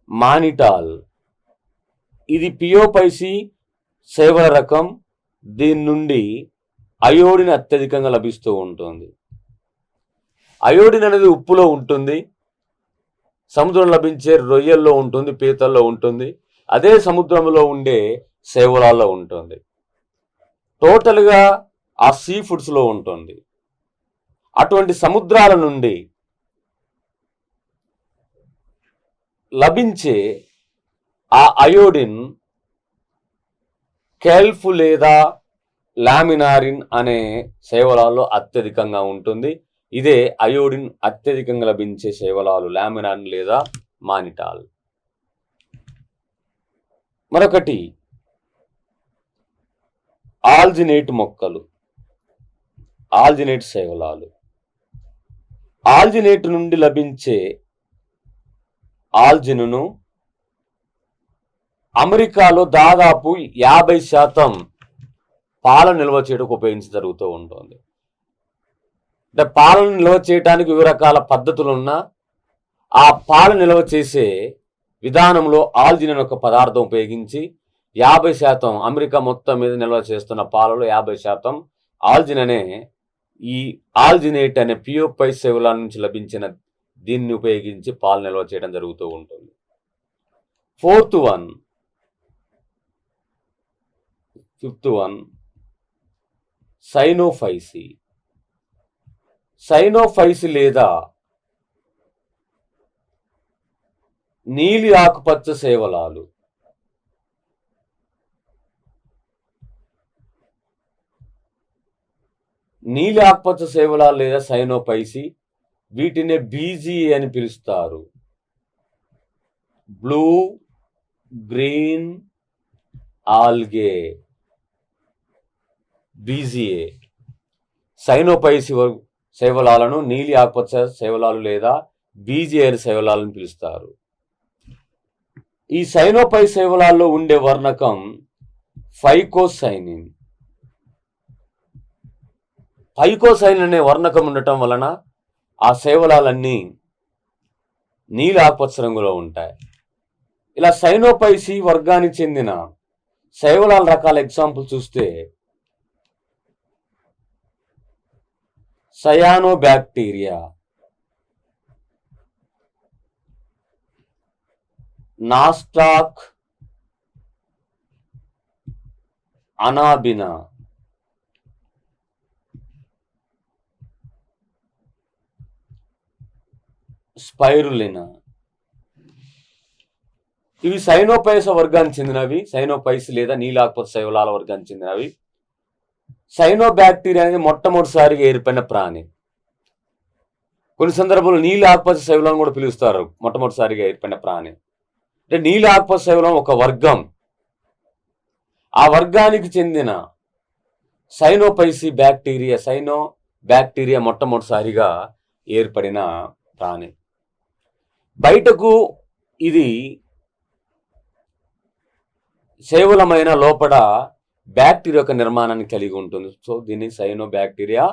మానిటాల్, ఇది పియోపైసి సేవల రకం. దీని నుండి అయోడిన్ అత్యధికంగా లభిస్తూ ఉంటుంది. అయోడిన్ అనేది ఉప్పులో ఉంటుంది, సముద్రంలో లభించే రొయ్యల్లో ఉంటుంది, పీతల్లో ఉంటుంది, అదే సముద్రంలో ఉండే సేవలాల్లో ఉంటుంది. టోటల్గా ఆ సీ ఫుడ్స్లో ఉంటుంది. అటువంటి సముద్రాల నుండి లభించే ఆ అయోడిన్ కెల్ఫ్ లేదా లామినారిన్ అనే శైవలాల్లో అత్యధికంగా ఉంటుంది. ఇదే అయోడిన్ అత్యధికంగా లభించే శైవలాలు, లామినారిన్ లేదా మానిటాల్. మరొకటి ఆల్జినేట్ మొక్కలు, ఆల్జినేట్ శైవలాలు. ఆల్జినేట్ నుండి లభించే ఆల్జిన్ను అమెరికాలో దాదాపు 50% పాల నిల్వ చేయడానికి ఉపయోగించి జరుగుతూ ఉంటుంది. అంటే పాలను నిల్వ చేయడానికి వివిధ రకాల పద్ధతులు ఉన్నా ఆ పాల నిల్వ చేసే విధానంలో ఆల్జిన్ అనే ఒక పదార్థం ఉపయోగించి 50% అమెరికా మొత్తం మీద నిల్వ చేస్తున్న పాలలో 50% ఆల్జిన్ అనే ఈ ఆల్జినేట్ అనే పియోపై సేవల నుంచి లభించిన దీన్ని ఉపయోగించి పాలు నిల్వ చేయడం జరుగుతూ ఉంటుంది. Fifth one Cyanophyceae. సైనోఫైసి లేదా నీలి ఆకుపచ్చ శైవలాలు. నీలి ఆకుపచ్చ శైవలాలు లేదా సైనోఫైసి, వీటినే బీజీఏ అని పిలుస్తారు. Blue green algae, BGA. Cyanophyceae శైవలాలను నీలి ఆకుపచ్చ శైవలాలు లేదా బీజీఏ శైవలాలను పిలుస్తారు. ఈ సైనోపై శైవలాల్లో ఉండే వర్ణకం ఫైకోసైనిన్. ఫైకోసైనిన్ అనే వర్ణకం ఉండటం వలన ఆ శైవలాలన్నీ నీలి ఆకుపచ్చ రంగులో ఉంటాయి. ఇలా సైనోపైసి వర్గానికి చెందిన శైవలాల రకాల ఎగ్జాంపుల్ చూస్తే సయానోబ్యాక్టీరియా, నాస్టాక్ అనాబినా, స్పైరులినా. ఇవి సైనోపైస వర్గానికి చెందినవి. సైనోపైసి లేదా నీలాకుపచ్చ శైవలాల వర్గానికి చెందినవి. సైనోబ్యాక్టీరియా అనేది మొట్టమొదటిసారిగా ఏర్పడిన ప్రాణి. కొన్ని సందర్భాల్లో నీలి ఆకుపచ్చ శైవలం కూడా పిలుస్తారు మొట్టమొదటిసారిగా ఏర్పడిన ప్రాణి. అంటే నీలి ఆకుపచ్చ శైవలం ఒక వర్గం. ఆ వర్గానికి చెందిన సైనోపైసి బ్యాక్టీరియా మొట్టమొదటిసారిగా ఏర్పడిన ప్రాణి. బయటకు ఇది శైవలమైన లోపల బ్యాక్టీరియా యొక్క నిర్మాణాన్ని కలిగి ఉంటుంది. సో దీన్ని సైనోబ్యాక్టీరియా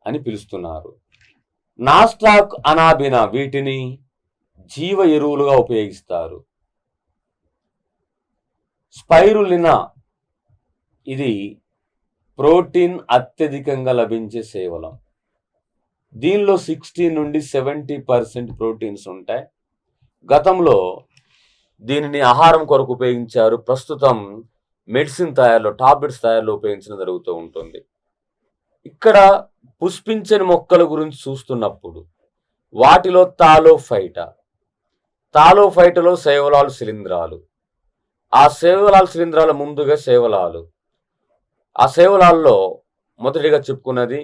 అని పిలుస్తున్నారు. నాస్టాక్ అనాబినా, వీటిని జీవ ఎరువులుగా ఉపయోగిస్తారు. స్పైరులినా, ఇది ప్రోటీన్ అత్యధికంగా లభించే శైవలం. దీనిలో 60 నుండి 70% ప్రోటీన్స్ ఉంటాయి. గతంలో దీనిని ఆహారం కొరకు ఉపయోగించారు. ప్రస్తుతం మెడిసిన్ తయారులో, టాబ్లెట్స్ తయారులో ఉపయోగించడం జరుగుతూ ఉంటుంది. ఇక్కడ పుష్పించని మొక్కల గురించి చూస్తున్నప్పుడు వాటిలో తాలోఫైటలో శైవలాలు శిలీంధ్రాలు. ఆ శైవలాలు ముందుగా శైవలాలు. ఆ శైవలాల్లో మొదటిగా చెప్పుకున్నది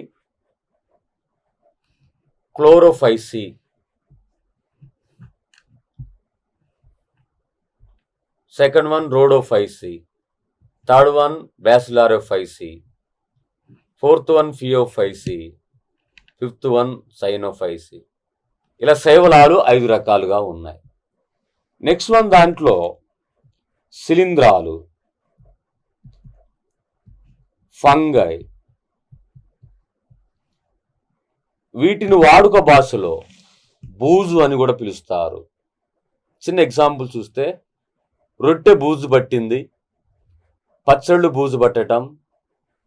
Chlorophyceae, second one Rhodophyceae, third one Bacillariophyceae, fourth one Phaeophyceae, fifth one Cyanophyceae. ఇలా శైవలాలు 5 రకాలుగా ఉన్నాయి. నెక్స్ట్ వన్ దాంట్లో శిలీంధ్రాలు, ఫంగై. వీటిని వాడుక భాషలో బూజు అని కూడా పిలుస్తారు. చిన్న ఎగ్జాంపుల్ చూస్తే రొట్టె బూజు పట్టింది, పచ్చళ్ళు బూజు పట్టడం,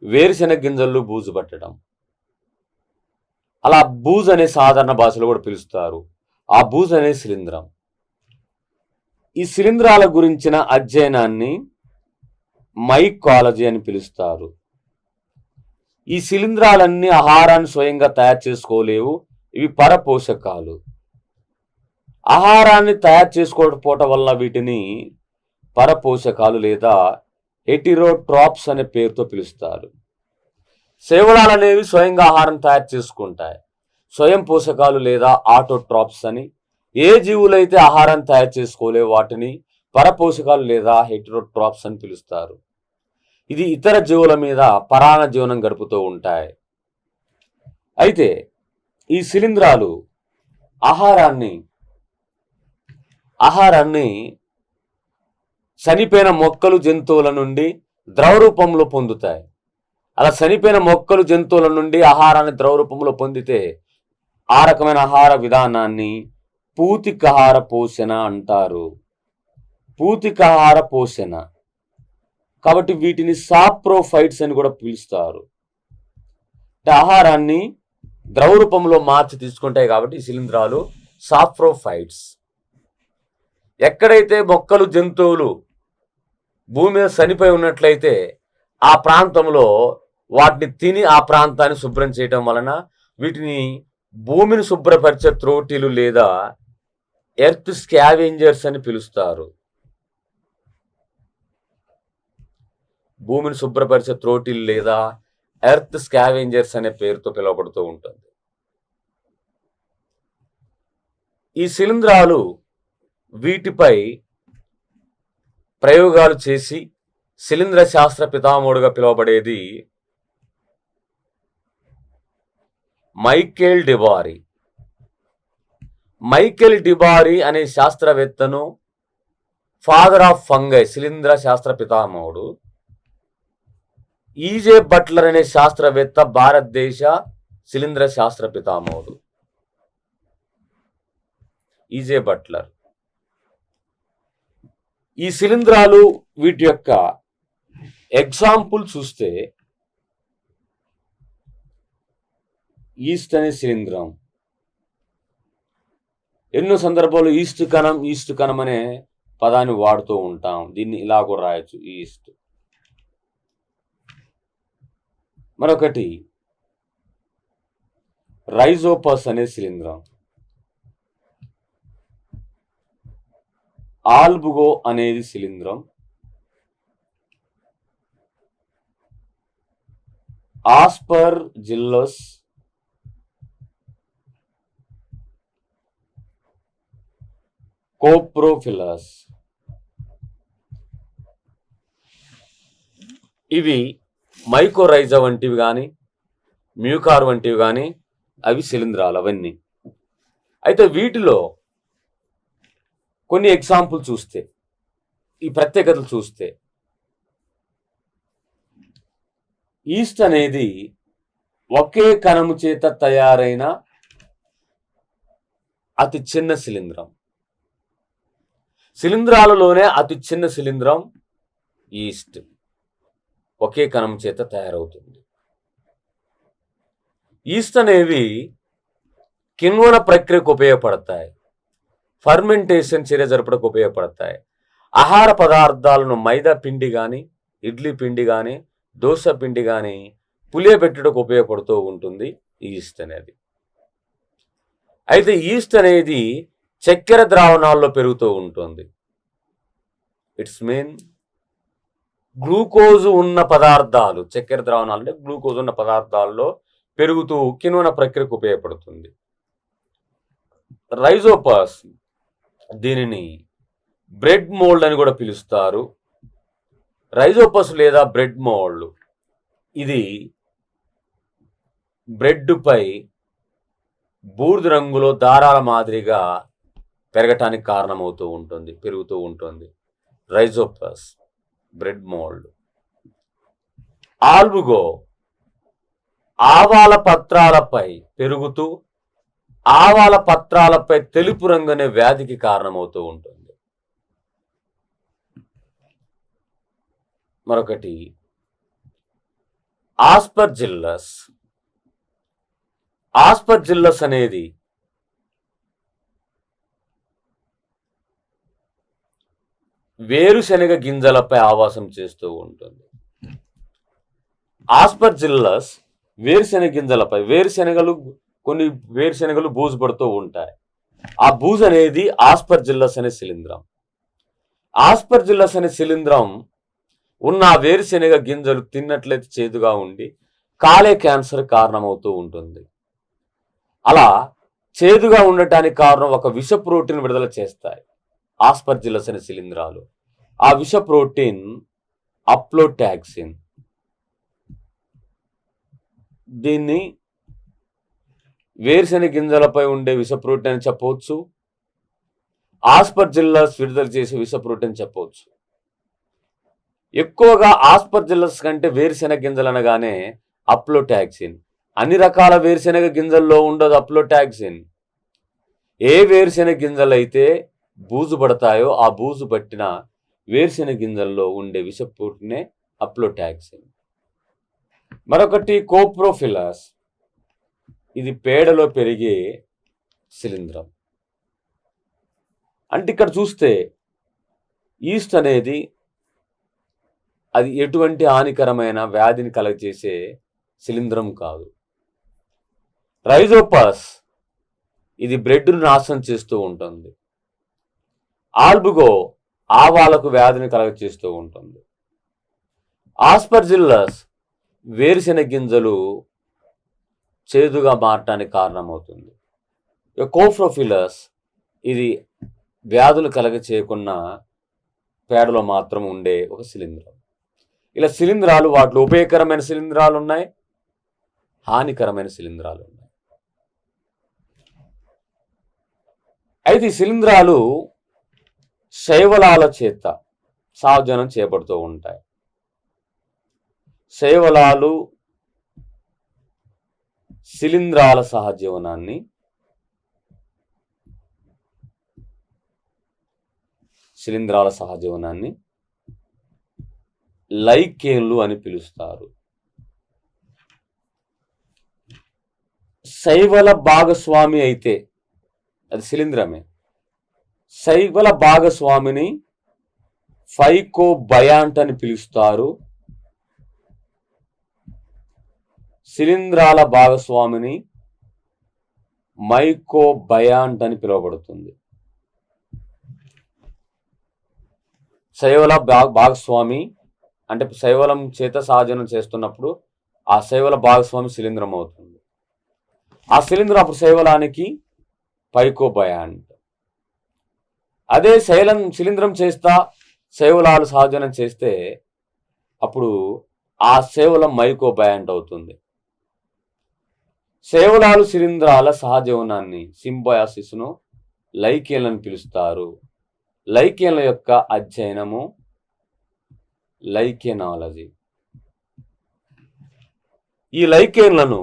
వేరుశెనగ గింజలు బూజు పట్టడం. అలా బూజు అనే సాధారణ భాషలో కూడా పిలుస్తారు. ఆ బూజు అనే శిలీంధ్రం. ఈ శిలీంధ్రాల గురించిన అధ్యయనాన్ని మైకాలజీ అని పిలుస్తారు. ఈ శిలీంధ్రాలన్నీ ఆహారాన్ని స్వయంగా తయారు చేసుకోలేవు. ఇవి పరపోషకాలు. ఆహారాన్ని తయారు చేసుకోకపోవటం వల్ల వీటిని పరపోషకాలు లేదా హెటిరోట్రాప్స్ అనే పేరుతో పిలుస్తారు. శైవలాలు అనేవి స్వయంగా ఆహారం తయారు చేసుకుంటాయి. స్వయం పోషకాలు లేదా ఆటోట్రాప్స్ అని. ఏ జీవులైతే ఆహారం తయారు చేసుకోలేవు వాటిని పరపోషకాలు లేదా హెటిరోట్రాప్స్ అని పిలుస్తారు. ఇది ఇతర జీవుల మీద పరాణ జీవనం గడుపుతూ ఉంటాయి. అయితే ఈ శిలీంధ్రాలు ఆహారాన్ని చనిపోయిన మొక్కలు జంతువుల నుండి ద్రవ రూపంలో పొందుతాయి. అలా చనిపోయిన మొక్కలు జంతువుల నుండి ఆహారాన్ని ద్రవ రూపంలో పొందితే ఆ రకమైన ఆహార విధానాన్ని పూతికాహార పోషణ అంటారు. పూతికాహార పోషణ. కాబట్టి వీటిని సాప్రోఫైట్స్ అని కూడా పిలుస్తారు. అంటే ఆహారాన్ని ద్రవ రూపంలో మార్చి తీసుకుంటాయి కాబట్టి ఈ శిలీంధ్రాలు సాప్రోఫైట్స్. ఎక్కడైతే మొక్కలు జంతువులు భూమి మీద చనిపోయి ఉన్నట్లయితే ఆ ప్రాంతంలో వాటిని తిని ఆ ప్రాంతాన్ని శుభ్రం చేయటం వలన వీటిని భూమిని శుభ్రపరిచే త్రోటీలు లేదా ఎర్త్ స్కావెంజర్స్ అని పిలుస్తారు. భూమిని శుభ్రపరిచే త్రోటీలు లేదా ఎర్త్ స్కావెంజర్స్ అనే పేరుతో పిలువబడుతూ ఉంటుంది. ఈ శిలీంధ్రాలు వీటిపై ప్రయోగాలు చేసి శిలీంధ్ర శాస్త్ర పితామహుడుగా పిలువబడేది మైకేల్ డిబారీ. మైకేల్ డిబారీ అనే శాస్త్రవేత్తను ఫాదర్ ఆఫ్ ఫంగై, శిలీంధ్ర శాస్త్ర పితామహుడు. ఈజే బట్లర్ అనే శాస్త్రవేత్త భారతదేశ శిలీంధ్ర శాస్త్ర పితామహుడు. E J Butler. ఈ శిలీంధ్రాలు వీటి యొక్క ఎగ్జాంపుల్ చూస్తే ఈస్ట్ అనే శిలీంధ్రం. ఎన్నో సందర్భాల్లో ఈస్ట్ కణం అనే పదాన్ని వాడుతూ ఉంటాం. దీన్ని ఇలా కూడా రాయొచ్చు, ఈస్ట్. మరొకటి రైజోపస్ అనే శిలీంధ్రం. ఆల్బుగో అనేది శిలీంధ్రం. ఆస్పర్ జిల్లస్, కోప్రోఫిలస్. ఇవి మైకోరైజా వంటివి కానీ మ్యూకార్ వంటివి కానీ అవి శిలీంధ్రాలు అవన్నీ. అయితే వీటిలో కొన్ని ఎగ్జాంపుల్ చూస్తే, ఈ ప్రత్యేకతలు చూస్తే, ఈస్ట్ అనేది ఒకే కణము చేత తయారైన అతి చిన్న శిలీంధ్రం. శిలీంధ్రాలలోనే అతి చిన్న శిలీంధ్రం ఈస్ట్. ఒకే కణం చేత తయారవుతుంది. ఈస్ట్ అనేవి కిణ్వన ప్రక్రియకు ఉపయోగపడతాయి. ఫర్మెంటేషన్ చర్య జరపడానికి ఉపయోగపడతాయి. ఆహార పదార్థాలను మైదా పిండి కానీ, ఇడ్లీ పిండి కానీ, దోశ పిండి కానీ పులియబెట్టడానికి ఉపయోగపడుతూ ఉంటుంది ఈస్ట్ అనేది. అయితే ఈస్ట్ అనేది చక్కెర ద్రావణాల్లో పెరుగుతూ ఉంటుంది. ఇట్స్ మీన్ గ్లూకోజ్ ఉన్న పదార్థాలు, చక్కెర ద్రావణాలు అంటే గ్లూకోజ్ ఉన్న పదార్థాల్లో పెరుగుతూ కిణ్వన ప్రక్రియకు ఉపయోగపడుతుంది. రైజోపస్, దీనిని బ్రెడ్ మోల్డ్ అని కూడా పిలుస్తారు. రైజోపస్ లేదా బ్రెడ్ మోల్డ్ ఇది బ్రెడ్పై బూడిద రంగులో దారాల మాదిరిగా పెరగటానికి కారణమవుతూ ఉంటుంది, పెరుగుతూ ఉంటుంది. Rhizopus, bread mould. ఆల్బుగో ఆవాల పత్రాలపై పెరుగుతూ ఆవాల పత్రాలపై తెలుపు రంగు అనే వ్యాధికి కారణమవుతూ ఉంటుంది. మరొకటి ఆస్పర్జిల్లస్. ఆస్పర్జిల్లస్ అనేది వేరుశనగ గింజలపై ఆవాసం చేస్తూ ఉంటుంది. ఆస్పర్జిల్లస్ వేరుశనగ గింజలపై, కొన్ని వేరుశనగలు బూజు పడుతూ ఉంటాయి. ఆ బూజు అనేది ఆస్పర్జిల్లస్ అనే శిలీంధ్రం. ఆస్పర్జిల్లస్ అనే శిలీంధ్రం ఉన్న వేరుశనగ గింజలు తిన్నట్లయితే చేదుగా ఉండి కాలే క్యాన్సర్ కారణమవుతూ ఉంటుంది. అలా చేదుగా ఉండటానికి కారణం ఒక విష ప్రోటీన్ విడుదల చేస్తాయి ఆస్పర్జిల్లస్ అనే శిలీంధ్రాలు. ఆ విష ప్రోటీన్ అప్లోటాక్సిన్. దీన్ని వేరుశనగ గింజలపై ఉండే విష ప్రోటీన్ అని చెప్పవచ్చు, ఆస్పర్జిల్లస్ విడుదల చేసే విష ప్రోటీన్ చెప్పవచ్చు. ఎక్కువగా ఆస్పర్జిల్లస్ కంటే వేరుశనగ గింజలు అనగానే అప్లోటాక్సిన్. అన్ని రకాల వేరుశనగ గింజల్లో ఉండదు అప్లోటాక్సిన్. ఏ వేరుశనగ గింజలు అయితే బూజు పడతాయో ఆ బూజు పట్టిన వేరుశనగ గింజల్లో ఉండే విష ప్రోటీనే అప్లోటాక్సిన్. మరొకటి కోప్రోఫిలస్. ఇది పేడలో పెరిగే శిలీంధ్రం. అంటే ఇక్కడ చూస్తే ఈస్ట్ అనేది అది ఎటువంటి హానికరమైన వ్యాధిని కలగజేసే శిలీంధ్రం కాదు. రైజోపస్ ఇది బ్రెడ్ను నాశనం చేస్తూ ఉంటుంది. ఆల్బుగో ఆవాలకు వ్యాధిని కలగజేస్తూ ఉంటుంది. ఆస్పర్జిల్లస్ వేరుశెనగ గింజలు చేదుగా మారటానికి కారణమవుతుంది. కోప్రోఫిలస్ ఇది వ్యాధులు కలగ చేయకుండా పేడలో మాత్రం ఉండే ఒక శిలీంధ్రం. ఇలా శిలీంధ్రాలు, వాటిలో ఉపయోగకరమైన శిలీంధ్రాలు ఉన్నాయి, హానికరమైన శిలీంధ్రాలు ఉన్నాయి. అయితే ఈ శిలీంధ్రాలు శైవలాల చేత సహజనం చేపడుతూ ఉంటాయి. శైవలాలు శిలీంధ్రాల సహజీవనాన్ని లైకేన్లు అని పిలుస్తారు. శైవల భాగస్వామి అయితే అది శిలీంధ్రమే. శైవల భాగస్వామిని ఫైకోబయాంట్ అని పిలుస్తారు. శిలీంధ్రాల భాగస్వామిని మైకోబయాంట్ అని పిలువబడుతుంది. శైవల భాగస్వామి అంటే శైవలం చేత సహజనం చేస్తున్నప్పుడు ఆ శైవల భాగస్వామి శిలీంధ్రం అవుతుంది. ఆ శిలీంధ్రం అప్పుడు శైవలానికి పైకోబయాంట్. అదే శిలీంధ్రం చేస్తా శైవలాలు సహజనం చేస్తే అప్పుడు ఆ శైవలం మైకోబయాంట్ అవుతుంది. శైవలాలు శిలీంధ్రాల సహజీవనాన్ని సింబయాసిస్ను లైకేన్లను పిలుస్తారు. లైకేన్ల యొక్క అధ్యయనము లైకేనాలజీ. ఈ లైకేన్లను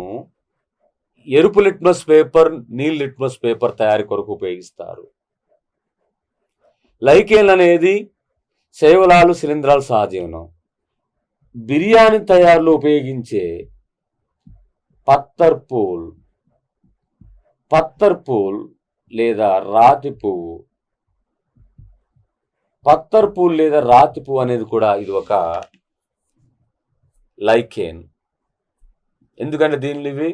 ఎరుపు లిట్మస్ పేపర్, నీలి లిట్మస్ పేపర్ తయారీ కొరకు ఉపయోగిస్తారు. లైకేన్లు అనేది శైవలాలు శిలీంధ్రాల సహజీవనం. బిర్యానీ తయారీలో ఉపయోగించే పత్తర్ పూల్ లేదా రాతి పువ్వు. పత్తర్ పూల్ లేదా రాతి పువ్వు అనేది కూడా ఇది ఒక లైకేన్. ఎందుకంటే దీనిలో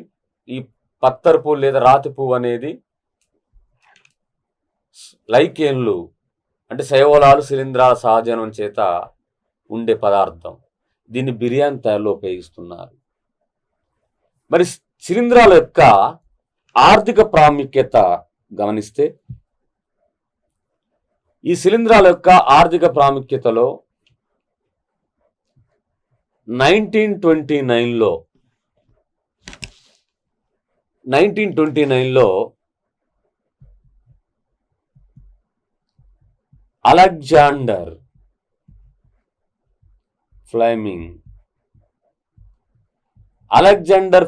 ఈ పత్తర్ పూల్ లేదా రాతి పువ్వు అనేది లైకేన్లు అంటే శైవలాలు శిలీంధ్రాల సహజనం చేత ఉండే పదార్థం. దీన్ని బిర్యానీ తయారీలో ఉపయోగిస్తున్నారు. మరి శిలీంధ్రాల యొక్క ఆర్థిక ప్రాముఖ్యత గమనిస్తే ఈ శిలీంధ్రాల యొక్క ఆర్థిక ప్రాముఖ్యతలో 1929లో అలెగ్జాండర్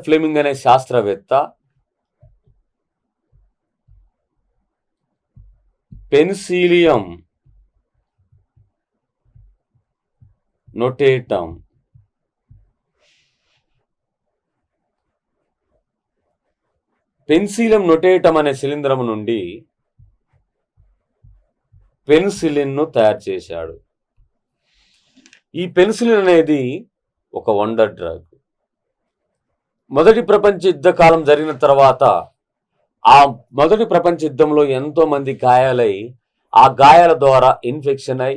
ఫ్లెమింగ్ అనే శాస్త్రవేత్త పెన్సిలియం నొటేటం. పెన్సిలియం నొటేటం అనే శిలీంధ్రము నుండి పెన్సిలిన్ను తయారు చేశాడు. ఈ పెన్సిలిన్ అనేది ఒక వండర్ డ్రగ్. మొదటి ప్రపంచ యుద్ధ కాలం జరిగిన తర్వాత ఆ మొదటి ప్రపంచ యుద్ధంలో ఎంతో మంది గాయాలై ఆ గాయాల ద్వారా ఇన్ఫెక్షన్ అయి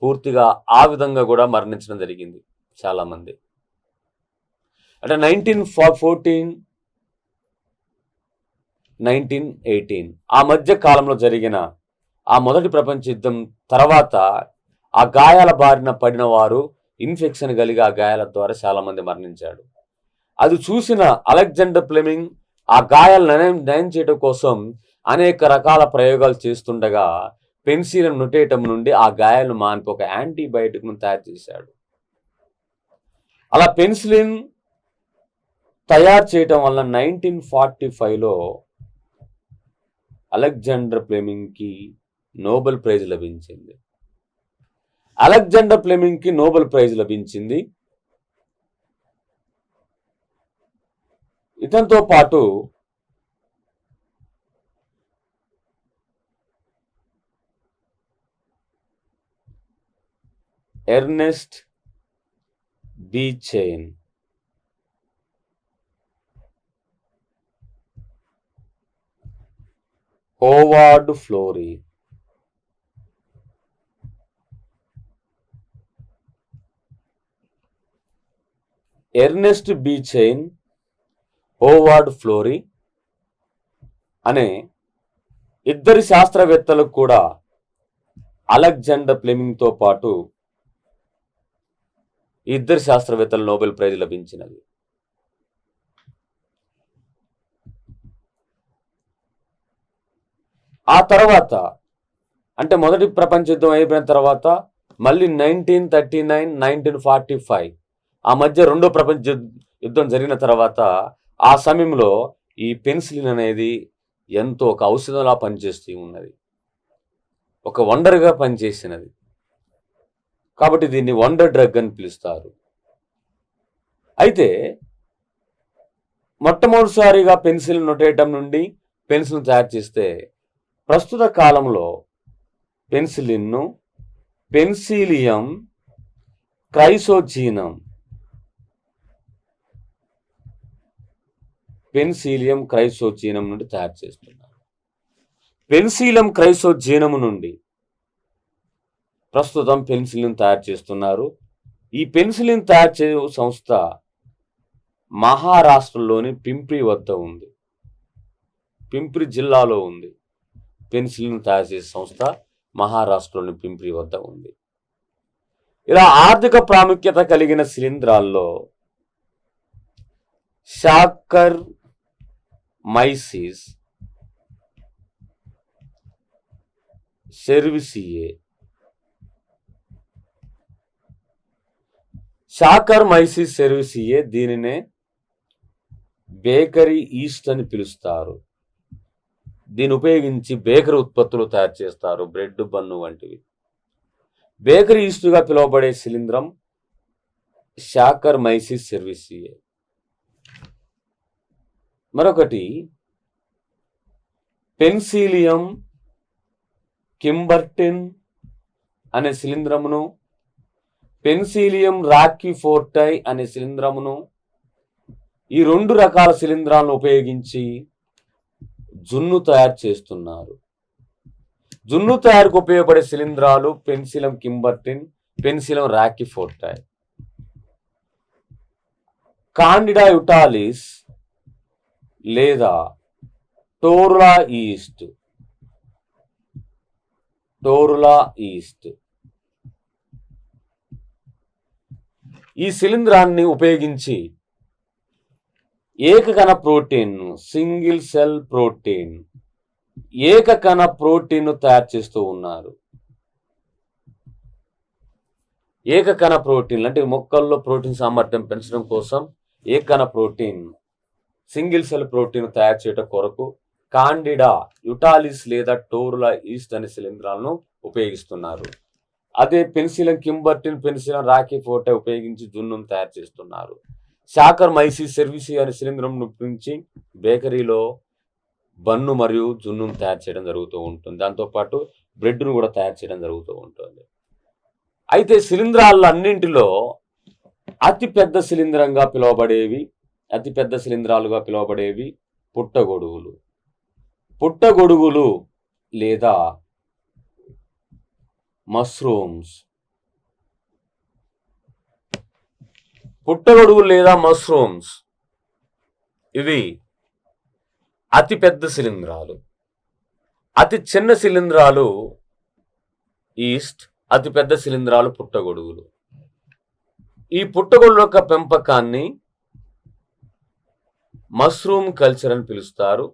పూర్తిగా ఆ విధంగా కూడా మరణించడం జరిగింది చాలా మంది. అంటే 1914, 1918 ఆ మధ్య కాలంలో జరిగిన ఆ మొదటి ప్రపంచ యుద్ధం తర్వాత ఆ గాయాల బారిన పడిన వారు ఇన్ఫెక్షన్ కలిగి ఆ గాయాల ద్వారా చాలా మంది మరణించాడు. అది చూసిన అలెగ్జాండర్ ఫ్లెమింగ్ ఆ గాయాలను నయం చేయడం కోసం అనేక రకాల ప్రయోగాలు చేస్తుండగా పెన్సిలియం నొటేటం నుండి ఆ గాయాలను మాన్పి ఒక యాంటీబయాటిక్ను తయారు చేశాడు. అలా పెన్సిలిన్ తయారు చేయటం వల్ల 1945లో అలెగ్జాండర్ ఫ్లెమింగ్కి నోబెల్ ప్రైజ్ లభించింది. అలెగ్జాండర్ ఫ్లెమింగ్కి నోబెల్ ప్రైజ్ లభించింది. ఇతనితో పాటు Ernest B Chain, Howard Florey, Ernest B Chain, Howard Florey అనే ఇద్దరు శాస్త్రవేత్తలకు కూడా అలెగ్జాండర్ ఫ్లెమింగ్తో పాటు ఇద్దరు శాస్త్రవేత్తలు నోబెల్ ప్రైజ్ లభించినది. ఆ తర్వాత అంటే మొదటి ప్రపంచ యుద్ధం అయిపోయిన తర్వాత మళ్ళీ 1939, 1945 ఆ మధ్య రెండో ప్రపంచ యుద్ధం జరిగిన తర్వాత ఆ సమయంలో ఈ పెన్సిలిన్ అనేది ఎంతో ఒక ఔషధంలా పనిచేస్తూ ఉన్నది, ఒక వండర్గా పనిచేసినది. కాబట్టి దీన్ని వండర్ డ్రగ్ అని పిలుస్తారు. అయితే మొట్టమొదటిసారిగా పెన్సిలిన్ నొటేటం నుండి పెన్సిలిన్ తయారు చేస్తే ప్రస్తుత కాలంలో పెన్సిలిన్ను పెన్సిలియం క్రైసోజీనం నుండి తయారు చేస్తున్నారు. పెన్సిలియం క్రైసోజీనము నుండి ప్రస్తుతం పెన్సిలిన్ తయారు చేస్తున్నారు. ఈ పెన్సిలిన్ తయారు చే సంస్థ మహారాష్ట్రలోని పింప్రి వద్ద ఉంది, పింప్రి జిల్లాలో ఉంది. పెన్సిలిన్ తయారు చేసే సంస్థ మహారాష్ట్రలోని పింప్రి వద్ద ఉంది. ఇలా ఆర్థిక ప్రాముఖ్యత కలిగిన శిలీంధ్రాల్లో షాకర్ మైసిస్ సెర్విసియే, షాకర్ మైసిస్ సెర్విసియే దీనినే బేకరీ ఈస్ట్ అని పిలుస్తారు. దీన్ని ఉపయోగించి బేకరీ ఉత్పత్తులు తయారు చేస్తారు, బ్రెడ్, బన్ను వంటివి. బేకరీ ఈస్ట్గా పిలువబడే శిలీంధ్రం షాకర్ మైసిస్ సెర్విసియే. మరొకటి పెన్సిలియం కింబర్టిన్ అనే శిలీంధ్రమును, పెన్సిలియం రాకీఫోర్టై అనే శిలీంధ్రమును, ఈ రెండు రకాల శిలీంధ్రాలను ఉపయోగించి జున్ను తయారు చేస్తున్నారు. జున్ను తయారుకు ఉపయోగపడే శిలీంధ్రాలు Penicillium camemberti, Penicillium roqueforti. Candida utilis లేదా టోరులా ఈస్ట్ ఈ శిలీంధ్రాన్ని ఉపయోగించి ఏకకణ ప్రోటీన్, సింగిల్ సెల్ ప్రోటీన్, ఏకకణ ప్రోటీన్ తయారు చేస్తూ ఉన్నారు. ఏకకణ ప్రోటీన్లు అంటే మొక్కల్లో ప్రోటీన్ సామర్థ్యం పెంచడం కోసం ఏకకణ ప్రోటీన్, సింగిల్ సెల్ ప్రోటీన్ తయారు చేయడం కొరకు కాండిడా యుటాలిస్ లేదా టోరులా ఈస్ట్ అనే శిలీంధ్రాలను ఉపయోగిస్తున్నారు. అదే పెన్సిలిన్ కింబర్టిన్, పెన్సిలిన్ రాకీ ఫోర్టే ఉపయోగించి జున్నును తయారు చేస్తున్నారు. శాకర్ మైసిస్ సెర్విసి అనే శిలీంధ్రం ఉపయోగించి బేకరీలో బన్ను మరియు జున్నును తయారు చేయడం జరుగుతూ ఉంటుంది. దాంతోపాటు బ్రెడ్ను కూడా తయారు చేయడం జరుగుతూ ఉంటుంది. అయితే శిలీంధ్రాల్లో అన్నింటిలో అతిపెద్ద శిలీంధ్రాలుగా పిలువబడేవి పుట్టగొడుగులు. పుట్టగొడుగులు లేదా మష్రూమ్స్. పుట్టగొడుగులు లేదా మష్రూమ్స్ ఇవి అతిపెద్ద శిలీంధ్రాలు. అతి చిన్న శిలీంధ్రాలు ఈస్ట్, అతిపెద్ద శిలీంధ్రాలు పుట్టగొడుగులు. ఈ పుట్టగొడుగుల యొక్క పెంపకాన్ని మష్రూమ్ కల్చర్ అని పిలుస్తారు.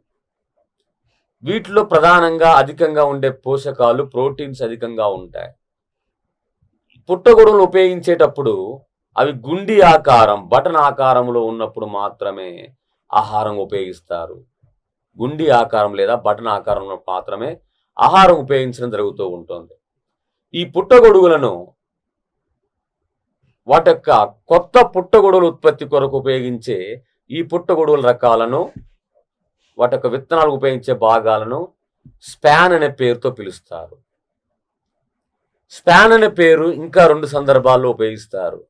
వీటిలో ప్రధానంగా అధికంగా ఉండే పోషకాలు, ప్రోటీన్స్ అధికంగా ఉంటాయి. పుట్టగొడుగులు ఉపయోగించేటప్పుడు అవి గుండి ఆకారం, బటన్ ఆకారంలో ఉన్నప్పుడు మాత్రమే ఆహారం ఉపయోగిస్తారు. గుండి ఆకారం లేదా బటన్ ఆకారంలో మాత్రమే ఆహారం ఉపయోగించడం జరుగుతూ ఉంటుంది. ఈ పుట్టగొడుగులను వాటి యొక్క కొత్త పుట్టగొడుగుల ఉత్పత్తి కొరకు ఉపయోగించే ఈ పుట్టగొడుగుల రకాలను, వాటి యొక్క విత్తనాలకు ఉపయోగించే భాగాలను స్పాన్ అనే పేరుతో పిలుస్తారు. స్పాన్ అనే పేరు ఇంకా 2 సందర్భాల్లో ఉపయోగిస్తారు.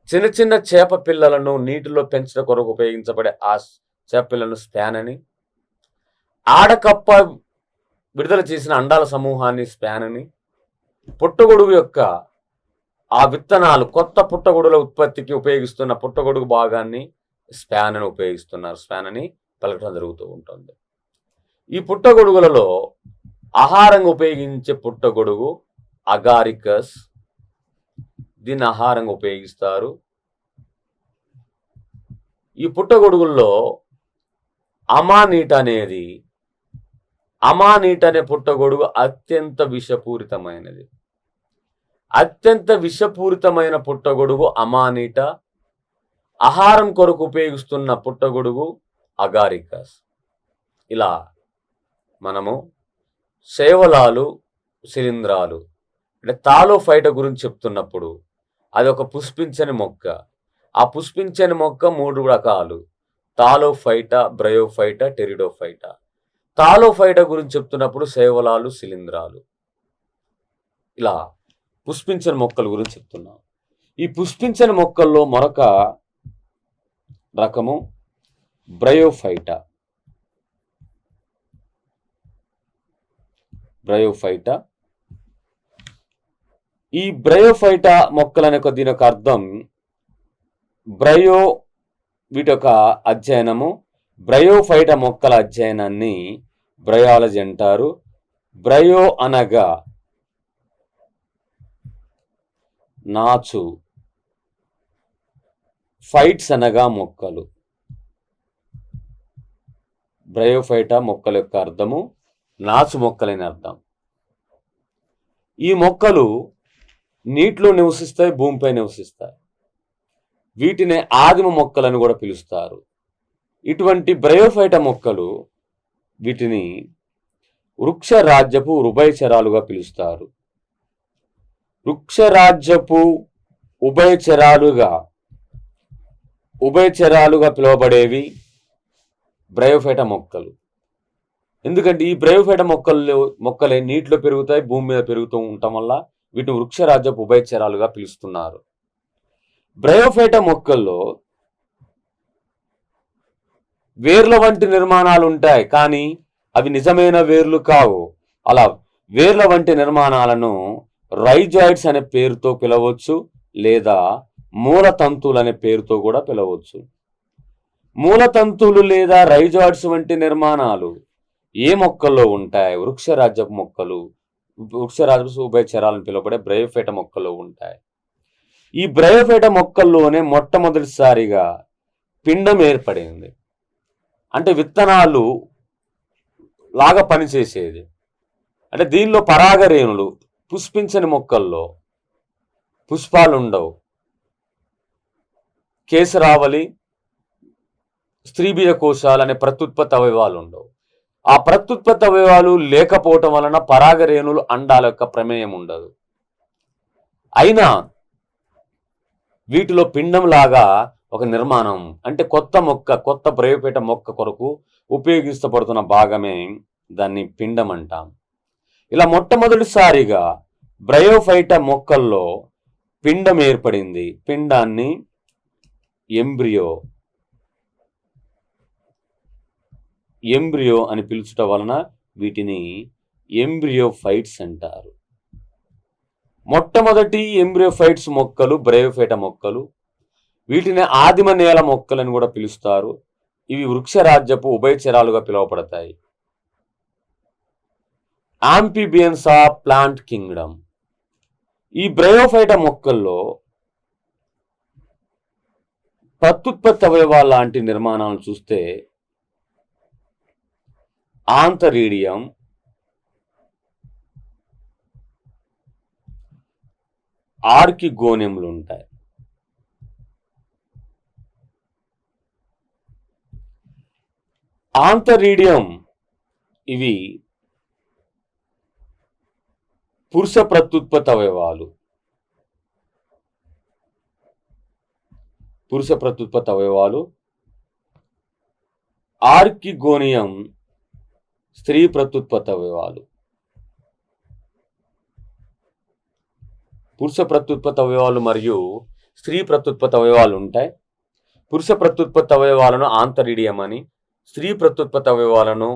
చిన్న చిన్న చేప పిల్లలను నీటిలో పెంచడం కొరకు ఉపయోగించబడే ఆ చేప పిల్లలను స్పాన్ అని, ఆడకప్ప విడుదల చేసిన అండాల సమూహాన్ని స్పాన్ అని, పుట్టగొడుగు యొక్క ఆ విత్తనాలు కొత్త పుట్టగొడుగుల ఉత్పత్తికి ఉపయోగిస్తున్న పుట్టగొడుగు భాగాన్ని స్పాన్ అని ఉపయోగిస్తున్నారు. స్పాన్ అని పలకడం జరుగుతూ ఉంటుంది. ఈ పుట్టగొడుగులలో ఆహారంగా ఉపయోగించే పుట్టగొడుగు అగారికస్. దీన్ని ఆహారంగా ఉపయోగిస్తారు. ఈ పుట్టగొడుగుల్లో అమానీట్ అనే పుట్టగొడుగు అత్యంత విషపూరితమైనది. అత్యంత విషపూరితమైన పుట్టగొడుగు అమానీట. ఆహారం కొరకు ఉపయోగిస్తున్న పుట్టగొడుగు అగారికస్. ఇలా మనము శైవలాలు, శిలీంధ్రాలు అంటే థాలోఫైటా గురించి చెప్తున్నప్పుడు అది ఒక పుష్పించని మొక్క. ఆ పుష్పించని మొక్క 3 రకాలు: థాలోఫైటా, బ్రయోఫైటా, టెరిడోఫైటా. థాలోఫైటా గురించి చెప్తున్నప్పుడు శైవలాలు, శిలీంధ్రాలు. ఇలా పుష్పించని మొక్కల గురించి చెప్తున్నాం. ఈ పుష్పించని మొక్కల్లో మరొక రకము బ్రయోఫైటా. ఈ బ్రయోఫైటా మొక్కలనే దీని యొక్క అర్థం వీటి యొక్క అధ్యయనము, బ్రయోఫైటా మొక్కల అధ్యయనాన్ని బ్రయాలజీ అంటారు. బ్రయో అనగా నాచు, ఫైట్స్ అనగా మొక్కలు. బ్రయోఫైటా మొక్కల యొక్క అర్థము నాచు మొక్కలని అర్థం. ఈ మొక్కలు నీటిలో నివసిస్తాయి, భూమిపై నివసిస్తాయి. వీటిని ఆదిమ మొక్కలను కూడా పిలుస్తారు. ఇటువంటి బ్రయోఫైటా మొక్కలు వీటిని వృక్షరాజ్యపు ఉభయచరాలుగా పిలుస్తారు. వృక్షరాజ్యపు ఉభయచరాలుగా పిలువబడేవి బ్రయోఫైటా మొక్కలు. ఎందుకంటే ఈ బ్రయోఫైటా మొక్కలే నీటిలో పెరుగుతాయి, భూమి మీద పెరుగుతూ ఉండటం వల్ల వీటిని వృక్షరాజ్యపు ఉభయచరాలుగా పిలుస్తున్నారు. బ్రయోఫైటా మొక్కల్లో వేర్ల వంటి నిర్మాణాలు ఉంటాయి, కానీ అవి నిజమైన వేర్లు కావు. అలా వేర్ల వంటి నిర్మాణాలను రైజాయిడ్స్ అనే పేరుతో పిలవచ్చు, లేదా మూలతంతువులు అనే పేరుతో కూడా పిలవచ్చు. మూలతంతువులు లేదా రైజాయిడ్స్ వంటి నిర్మాణాలు ఏ మొక్కల్లో ఉంటాయి? వృక్షరాజ్యపు ఉభయచరాలను పిలువబడే బ్రయోఫైటా మొక్కల్లో ఉంటాయి. ఈ బ్రయోఫైటా మొక్కల్లోనే మొట్టమొదటిసారిగా పిండం ఏర్పడింది. అంటే విత్తనాలు లాగా పనిచేసేది. అంటే దీనిలో పరాగరేణులు, పుష్పించని మొక్కల్లో పుష్పాలు ఉండవు, కేసరావళి, స్త్రీబీజ కోశాలు అనే ప్రత్యుత్పత్తి అవయవాలు ఉండవు. ఆ ప్రత్యుత్పత్తి అవయవాలు లేకపోవటం వలన పరాగరేణువులు అండాల యొక్క ప్రమేయం ఉండదు. అయినా వీటిలో పిండం లాగా ఒక నిర్మాణం, అంటే కొత్త బ్రయోఫైటా మొక్క కొరకు ఉపయోగించబడుతున్న భాగమే దాన్ని పిండం అంటాం. ఇలా మొట్టమొదటిసారిగా బ్రయోఫైటా మొక్కల్లో పిండం ఏర్పడింది. పిండాన్ని ఎంబ్రియో అని పిలుచుట వలన వీటిని ఎంబ్రియోఫైట్స్ అంటారు. మొట్టమొదటి ఎంబ్రియోఫైట్స్ మొక్కలు బ్రయోఫైటా మొక్కలు. వీటిని ఆదిమ నేల మొక్కలని కూడా పిలుస్తారు. ఇవి వృక్షరాజ్యపు ఉభయచరాలుగా పిలువబడతాయి. Amphibians of plant Kingdom. ఈ బ్రయోఫైటా మొక్కల్లో ప్రత్యుత్పత్తి అవయవాల లాంటి నిర్మాణాలను చూస్తే ఆంతరీడియం, ఆర్కిగోనియంలు ఉంటాయి. ఆంతరీడియం ఇవి పురుష ప్రత్యుత్పత్తి అవయవాలు. ఆర్కిగోనియం స్త్రీ ప్రత్యుత్పత్తి అవయవాలు. పురుష ప్రత్యుత్పత్తి అవయవాలు మరియు స్త్రీ ప్రత్యుత్పత్తి అవయవాలు ఉంటాయి. పురుష ప్రత్యుత్పత్తి అవయవాలను ఆంతరీడియం అని, స్త్రీ ప్రత్యుత్పత్తి అవయవాలను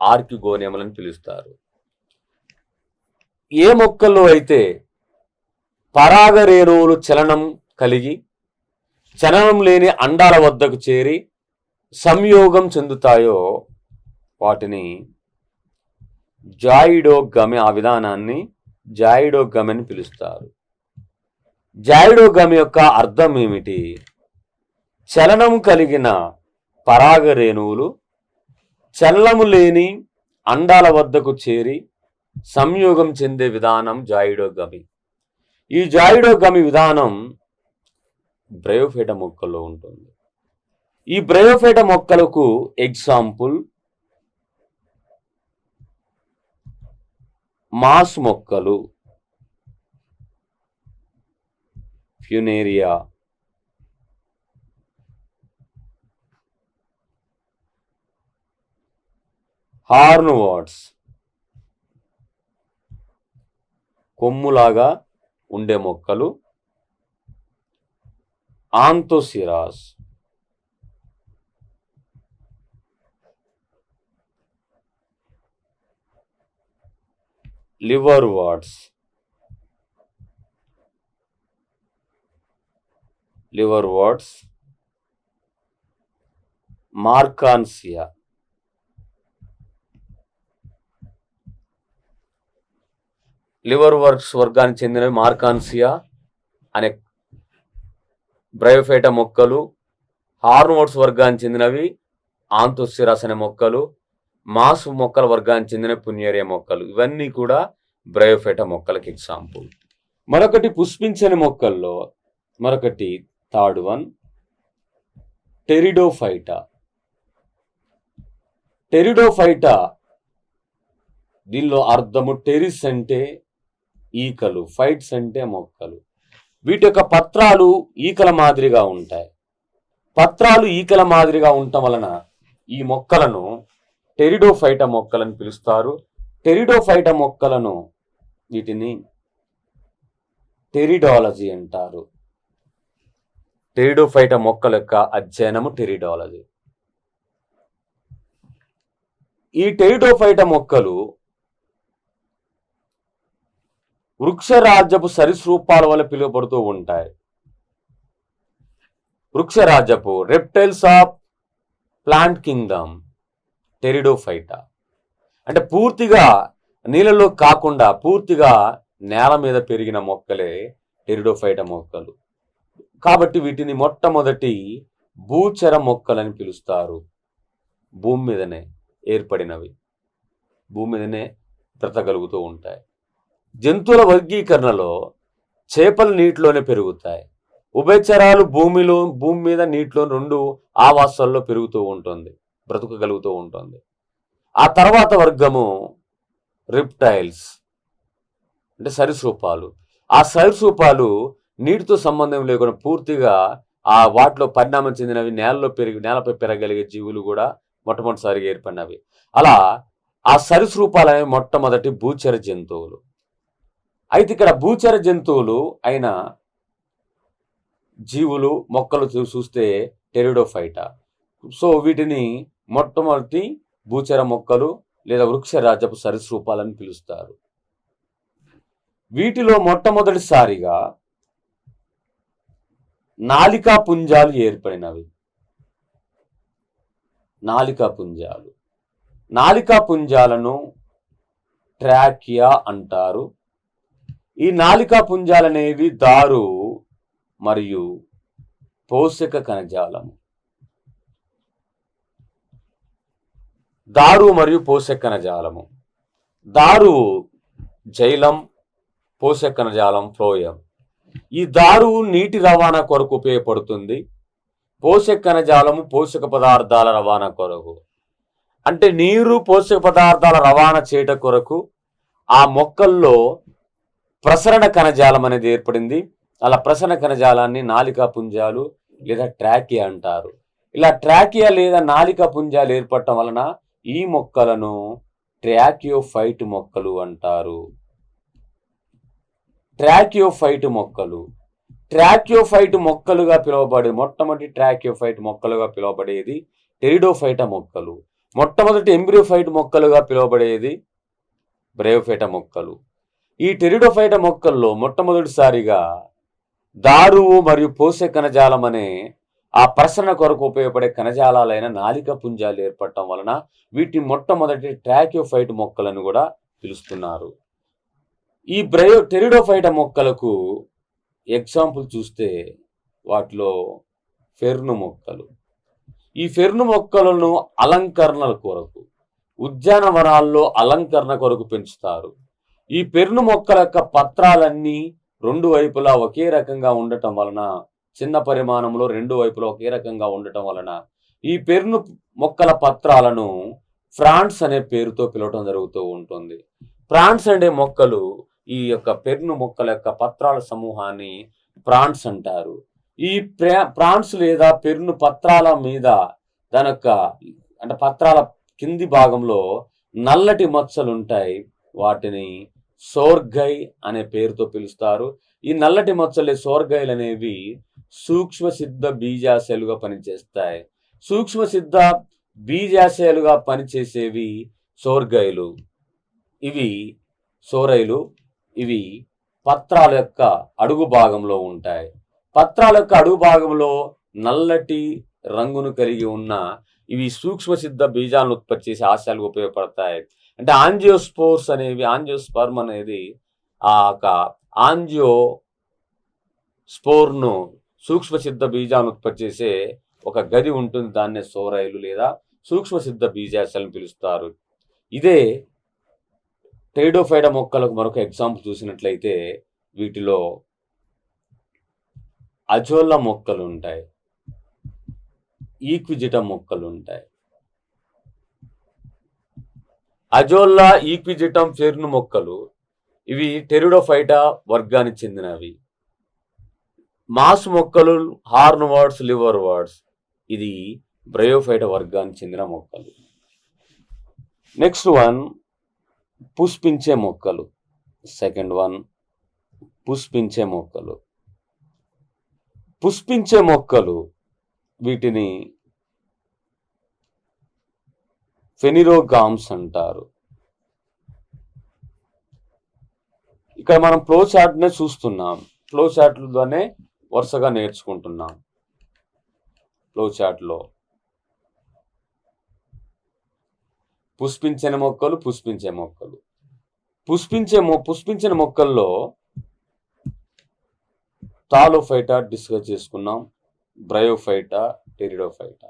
ఆర్కిగోనియములని పిలుస్తారు. ఏ మొక్కల్లో అయితే పరాగరేణువులు చలనం కలిగి చలనం లేని అండాల వద్దకు చేరి సంయోగం చెందుతాయో వాటిని జాయిడోగమి, ఆ విధానాన్ని జాయిడోగమి అని పిలుస్తారు. జాయిడోగమి యొక్క అర్థం ఏమిటి? చలనం కలిగిన పరాగరేణువులు చలనము లేని అండాల వద్దకు చేరి సంయోగం చెందే విధానం జాయిడోగమి. ఈ జాయిడోగమి విధానం బ్రయోఫైటా మొక్కల్లో ఉంటుంది. ఈ బ్రయోఫైటా మొక్కలకు ఎగ్జాంపుల్ మాస్ మొక్కలు, ఫ్యూనేరియా, హార్న్వార్డ్స్, కొమ్ములాగా ఉండే మొక్కలు, ఆంతోసిరాస్, లివర్వార్డ్స్, మార్కాన్సియా, లివర్వర్డ్స్ వర్గానికి చెందినవి మార్కాన్సియా అనే బ్రయోఫైటా మొక్కలు, హార్న్వార్డ్స్ వర్గానికి చెందినవి ఆంతోసిరాస్ అనే మొక్కలు, మాస్ మొక్కల వర్గానికి చెందిన పున్యేరియా మొక్కలు. ఇవన్నీ కూడా బ్రయోఫైటా మొక్కలకి ఎగ్జాంపుల్. మరొకటి పుష్పించని మొక్కల్లో థర్డ్ వన్ టెరిడోఫైటా. దీనిలో అర్థము టెరిస్ అంటే ఈకలు, ఫైట్స్ అంటే మొక్కలు. వీటి యొక్క పత్రాలు ఈకల మాదిరిగా ఉంటాయి. పత్రాలు ఈకల మాదిరిగా ఉండటం వలన ఈ మొక్కలను టెరిడోఫైటా మొక్కలని పిలుస్తారు. టెరిడోఫైటా మొక్కలను వీటిని టెరిడాలజీ అంటారు. టెరిడోఫైటా మొక్కల యొక్క అధ్యయనము టెరిడాలజీ. ఈ టెరిడోఫైటా మొక్కలు వృక్షరాజ్యపు సరీసృపాల వల్ల పిలువబడుతూ ఉంటాయి. వృక్షరాజ్యపు reptiles of plant kingdom Pteridophyta. అంటే పూర్తిగా నీళ్ళలో కాకుండా పూర్తిగా నేల మీద పెరిగిన మొక్కలే టెరిడోఫైటా మొక్కలు. కాబట్టి వీటిని మొట్టమొదటి భూచర మొక్కలని పిలుస్తారు. భూమి మీదనే ఏర్పడినవి, భూమి మీదనే బ్రతకగలుగుతూ ఉంటాయి. జంతువుల వర్గీకరణలో చేపలు నీటిలోనే పెరుగుతాయి. ఉభయచరాలు భూమి మీద నీటిలో రెండు ఆవాసాల్లో పెరుగుతూ ఉంటుంది, బ్రతకగలుగుతూ ఉంటుంది. ఆ తర్వాత వర్గము రిప్టైల్స్, అంటే సరీసృపాలు. ఆ సరీసృపాలు నీటితో సంబంధం లేకుండా పూర్తిగా ఆ వాటిలో పరిణామం చెందినవి, నేలపై పెరగలిగే జీవులు కూడా మొట్టమొదటిసారిగా ఏర్పడినవి. అలా ఆ సరీసృపాలు అనేవి మొట్టమొదటి భూచర జంతువులు. అయితే ఇక్కడ భూచర జంతువులు అయిన జీవులు, మొక్కలు చూస్తే టెరిడోఫైటా. సో వీటిని మొట్టమొదటి భూచర మొక్కలు లేదా వృక్షరాజపు సరీసృపాలని పిలుస్తారు. వీటిలో మొట్టమొదటిసారిగా నాలికా పుంజాలు ఏర్పడినవి. నాలికా పుంజాలను ట్రాకియా అంటారు. ఈ నాలికా పుంజాలనేవి దారు మరియు పోషక కణజాలము. దారు జైలం, పోషక కణజాలం ఫ్లోయం. ఈ దారువు నీటి రవాణా కొరకు ఉపయోగపడుతుంది. పోషక కణజాలము పోషక పదార్థాల రవాణా కొరకు, అంటే నీరు పోషక పదార్థాల రవాణా చేయట కొరకు ఆ మొక్కల్లో ప్రసరణ కణజాలం అనేది ఏర్పడింది. అలా ప్రసరణ కణజాలాన్ని నాలికా పుంజాలు లేదా ట్రాకియా అంటారు. ఇలా ట్రాకియా లేదా నాలికా పుంజాలు ఏర్పడటం వలన ఈ మొక్కలను ట్రాకియోఫైట్ మొక్కలు అంటారు. ట్రాకియోఫైట్ మొక్కలుగా పిలువబడే మొట్టమొదటి ట్రాకియోఫైట్ మొక్కలుగా పిలువబడేది టెరిడోఫైటా మొక్కలు. మొట్టమొదటి ఎంబ్రియోఫైట్ మొక్కలుగా పిలువబడేది బ్రయోఫైటా మొక్కలు. ఈ టెరిడోఫైటా మొక్కల్లో మొట్టమొదటిసారిగా దారువు మరియు పోషక కణజాలం అనే ఆ ప్రసరణ కొరకు ఉపయోగపడే కణజాలాలైన నాలికా పుంజాలు ఏర్పడటం వలన వీటి మొట్టమొదటి ట్రాకియోఫైట్ మొక్కలను కూడా పిలుస్తున్నారు. ఈ టెరిడోఫైటా మొక్కలకు ఎగ్జాంపుల్ చూస్తే వాటిలో ఫెర్ను మొక్కలు. ఈ ఫెర్ను మొక్కలను అలంకరణల కొరకు, ఉద్యానవనాల్లో అలంకరణ కొరకు పెంచుతారు. ఈ ఫెర్ను మొక్కల యొక్క పత్రాలన్నీ రెండు వైపులా ఒకే రకంగా ఉండటం వలన, చిన్న పరిమాణంలో రెండు వైపులా ఒకే రకంగా ఉండటం వలన ఈ ఫెర్ను మొక్కల పత్రాలను ఫ్రాన్స్ అనే పేరుతో పిలవటం జరుగుతూ ఉంటుంది. ఫ్రాన్స్ అనే మొక్కలు ఈ యొక్క ఫెర్ను మొక్కల యొక్క పత్రాల సమూహాన్ని ఫ్రాన్స్ అంటారు. ఈ ఫ్రాన్స్ లేదా ఫెర్ను పత్రాల మీద దాని యొక్క అంటే పత్రాల కింది భాగంలో నల్లటి మచ్చలు ఉంటాయి. వాటిని సోర్గై అనే పేరుతో పిలుస్తారు. ఈ నల్లటి మచ్చలే సోర్గైలు అనేవి సూక్ష్మ సిద్ధ బీజాశయాలుగా పనిచేస్తాయి. సూక్ష్మ సిద్ధ బీజాశయాలుగా పనిచేసేవి సోర్గైలు. ఇవి పత్రాల యొక్క అడుగు భాగంలో ఉంటాయి. పత్రాల యొక్క అడుగు భాగంలో నల్లటి రంగును కలిగి ఉన్న ఇవి సూక్ష్మ సిద్ధ బీజాలను ఉత్పత్తి చేసే ఆశయాలకు ఉపయోగపడతాయి. అంటే ఆంజియోస్పర్మ్ అనేది ఆ యొక్క ఆంజియోస్పోర్ను సూక్ష్మ సిద్ధ బీజాలను ఉత్పత్తి చేసే ఒక గది ఉంటుంది. దాన్నే సోరైలు లేదా సూక్ష్మ సిద్ధ బీజాశయాలను పిలుస్తారు. ఇదే టెరిడోఫైటా మొక్కలకు మరొక ఎగ్జాంపుల్ చూసినట్లయితే వీటిలో అజోలా మొక్కలు ఉంటాయి, ఈక్విజిటా మొక్కలు ఉంటాయి. అజోలా, ఈక్విజిటం, ఫెర్ను మొక్కలు ఇవి టెరిడోఫైటా వర్గానికి చెందినవి. మాస్ మొక్కలు హార్న్ వర్డ్స్, లివర్ వర్డ్స్ ఇది బ్రయోఫైటా వర్గానికి చెందిన మొక్కలు. నెక్స్ట్ వన్ పుష్పించే మొక్కలు. సెకండ్ వన్ పుష్పించే మొక్కలు. వీటిని ఫెనిరోగామ్స్ అంటారు. ఇక్కడ మనం ఫ్లో చార్ట్నే చూస్తున్నాం. ఫ్లో చార్ట్లతోనే వరుసగా నేర్చుకుంటున్నాం. ఫ్లో చార్ట్లో పుష్పించిన మొక్కల్లో థాలోఫైటా డిస్కస్ చేసుకున్నాం, బ్రయోఫైటా, టెరిడోఫైటా.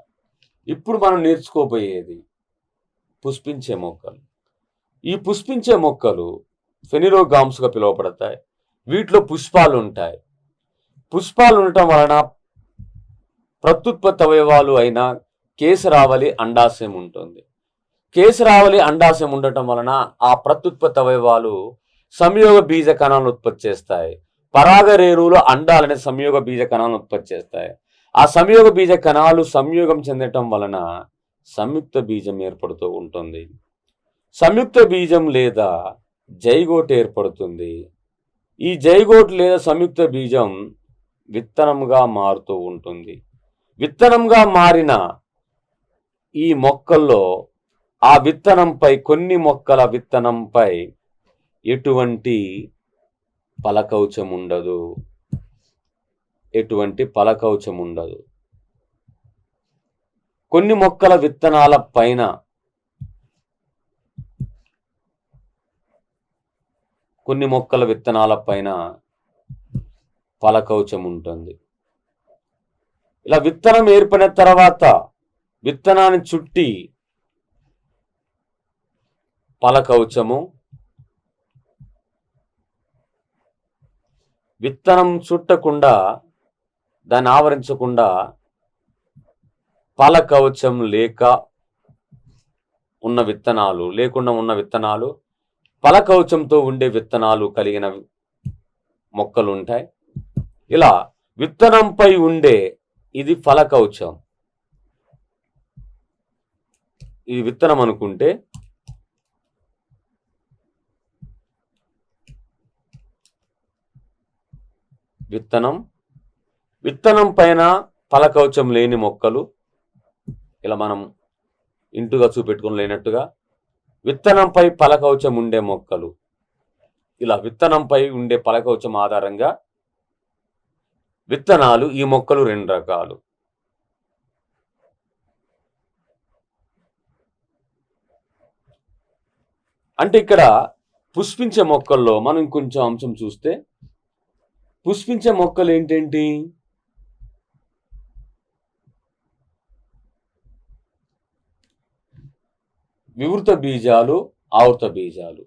ఇప్పుడు మనం నేర్చుకోబోయేది పుష్పించే మొక్కలు. ఈ పుష్పించే మొక్కలు ఫెనిరోగామ్స్గా పిలువబడతాయి. వీటిలో పుష్పాలు ఉంటాయి. పుష్పాలు ఉండటం వలన ప్రత్యుత్పత్తి అవయవాలు అయిన కేసరావళి, అండాశయం ఉంటుంది. కేసరావళి అండాశయం ఉండటం వలన ఆ ప్రత్యుత్పత్తి అవయవాలు సంయోగ బీజ కణాలను ఉత్పత్తి చేస్తాయి. పరాగ రేణువులు అండాలనే సంయోగ బీజ కణాలను ఉత్పత్తి చేస్తాయి. ఆ సంయోగ బీజ కణాలు సంయోగం చెందటం వలన సంయుక్త బీజం ఏర్పడుతూ ఉంటుంది. సంయుక్త బీజం లేదా జైగోట్ ఏర్పడుతుంది. ఈ జైగోట్ లేదా సంయుక్త బీజం విత్తనంగా మారుతూ ఉంటుంది. విత్తనంగా మారిన ఈ మొక్కల్లో ఆ విత్తనంపై కొన్ని మొక్కల విత్తనంపై ఎటువంటి ఫలకవచం ఉండదు. కొన్ని మొక్కల విత్తనాల పైన ఫలకవచం ఉంటుంది. ఇలా విత్తనం ఏర్పడిన తర్వాత విత్తనాన్ని చుట్టి ఫలకవచము, విత్తనం చుట్టకుండా దాన్ని ఆవరించకుండా ఫలకవచం లేకుండా ఉన్న విత్తనాలు, ఫలకవచంతో ఉండే విత్తనాలు కలిగిన మొక్కలు ఉంటాయి. ఇలా విత్తనంపై ఉండే ఇది ఫలకవచం. ఇది విత్తనం అనుకుంటే విత్తనం పైన ఫలకవచం లేని మొక్కలు, ఇలా మనం ఇంటుగా చూపెట్టుకుని లేనట్టుగా విత్తనంపై ఫలకవచం ఉండే మొక్కలు. ఇలా విత్తనంపై ఉండే ఫలకవచం ఆధారంగా విత్తనాలు, ఈ మొక్కలు 2 రకాలు. అంటే ఇక్కడ పుష్పించే మొక్కల్లో మనం కొంచెం అంశం చూస్తే, పుష్పించే మొక్కలు ఏంటేంటి? వివృత బీజాలు, ఆవృత బీజాలు.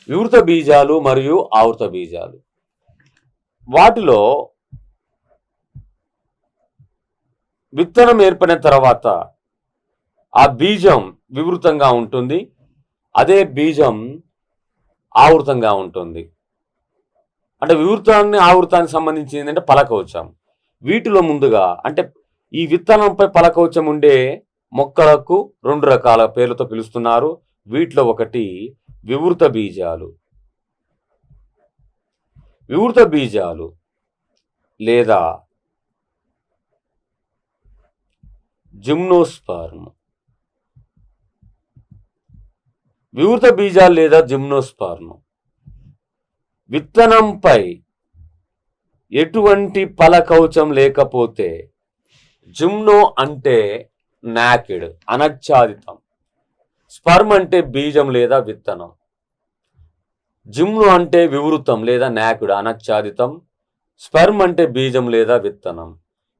వివృత బీజాలు మరియు ఆవృత బీజాలు. వాటిలో విత్తనం ఏర్పడిన తర్వాత ఆ బీజం వివృతంగా ఉంటుంది, అదే బీజం ఆవృతంగా ఉంటుంది. అంటే వివృతాన్ని ఆవృతానికి సంబంధించి ఏంటంటే ఫలకవచం. వీటిలో ముందుగా అంటే ఈ విత్తనంపై ఫలకవచం ఉండే మొక్కలకు 2 రకాల పేర్లతో పిలుస్తున్నారు. వీటిలో ఒకటి వివృత బీజాలు. వివృత బీజాలు లేదా జిమ్నోస్పర్మ్. వివృత బీజాలు లేదా జిమ్నోస్పర్మ్ విత్తనంపై ఎటువంటి ఫలకవచం లేకపోతే, జిమ్నో అంటే నాకిడ్, అనచ్ఛాదితం. స్పర్మ్ అంటే బీజం లేదా విత్తనం. జిమ్నో అంటే వివృతం లేదా నాకిడ్, అనచ్ఛాదితం. స్పర్మ్ అంటే బీజం లేదా విత్తనం.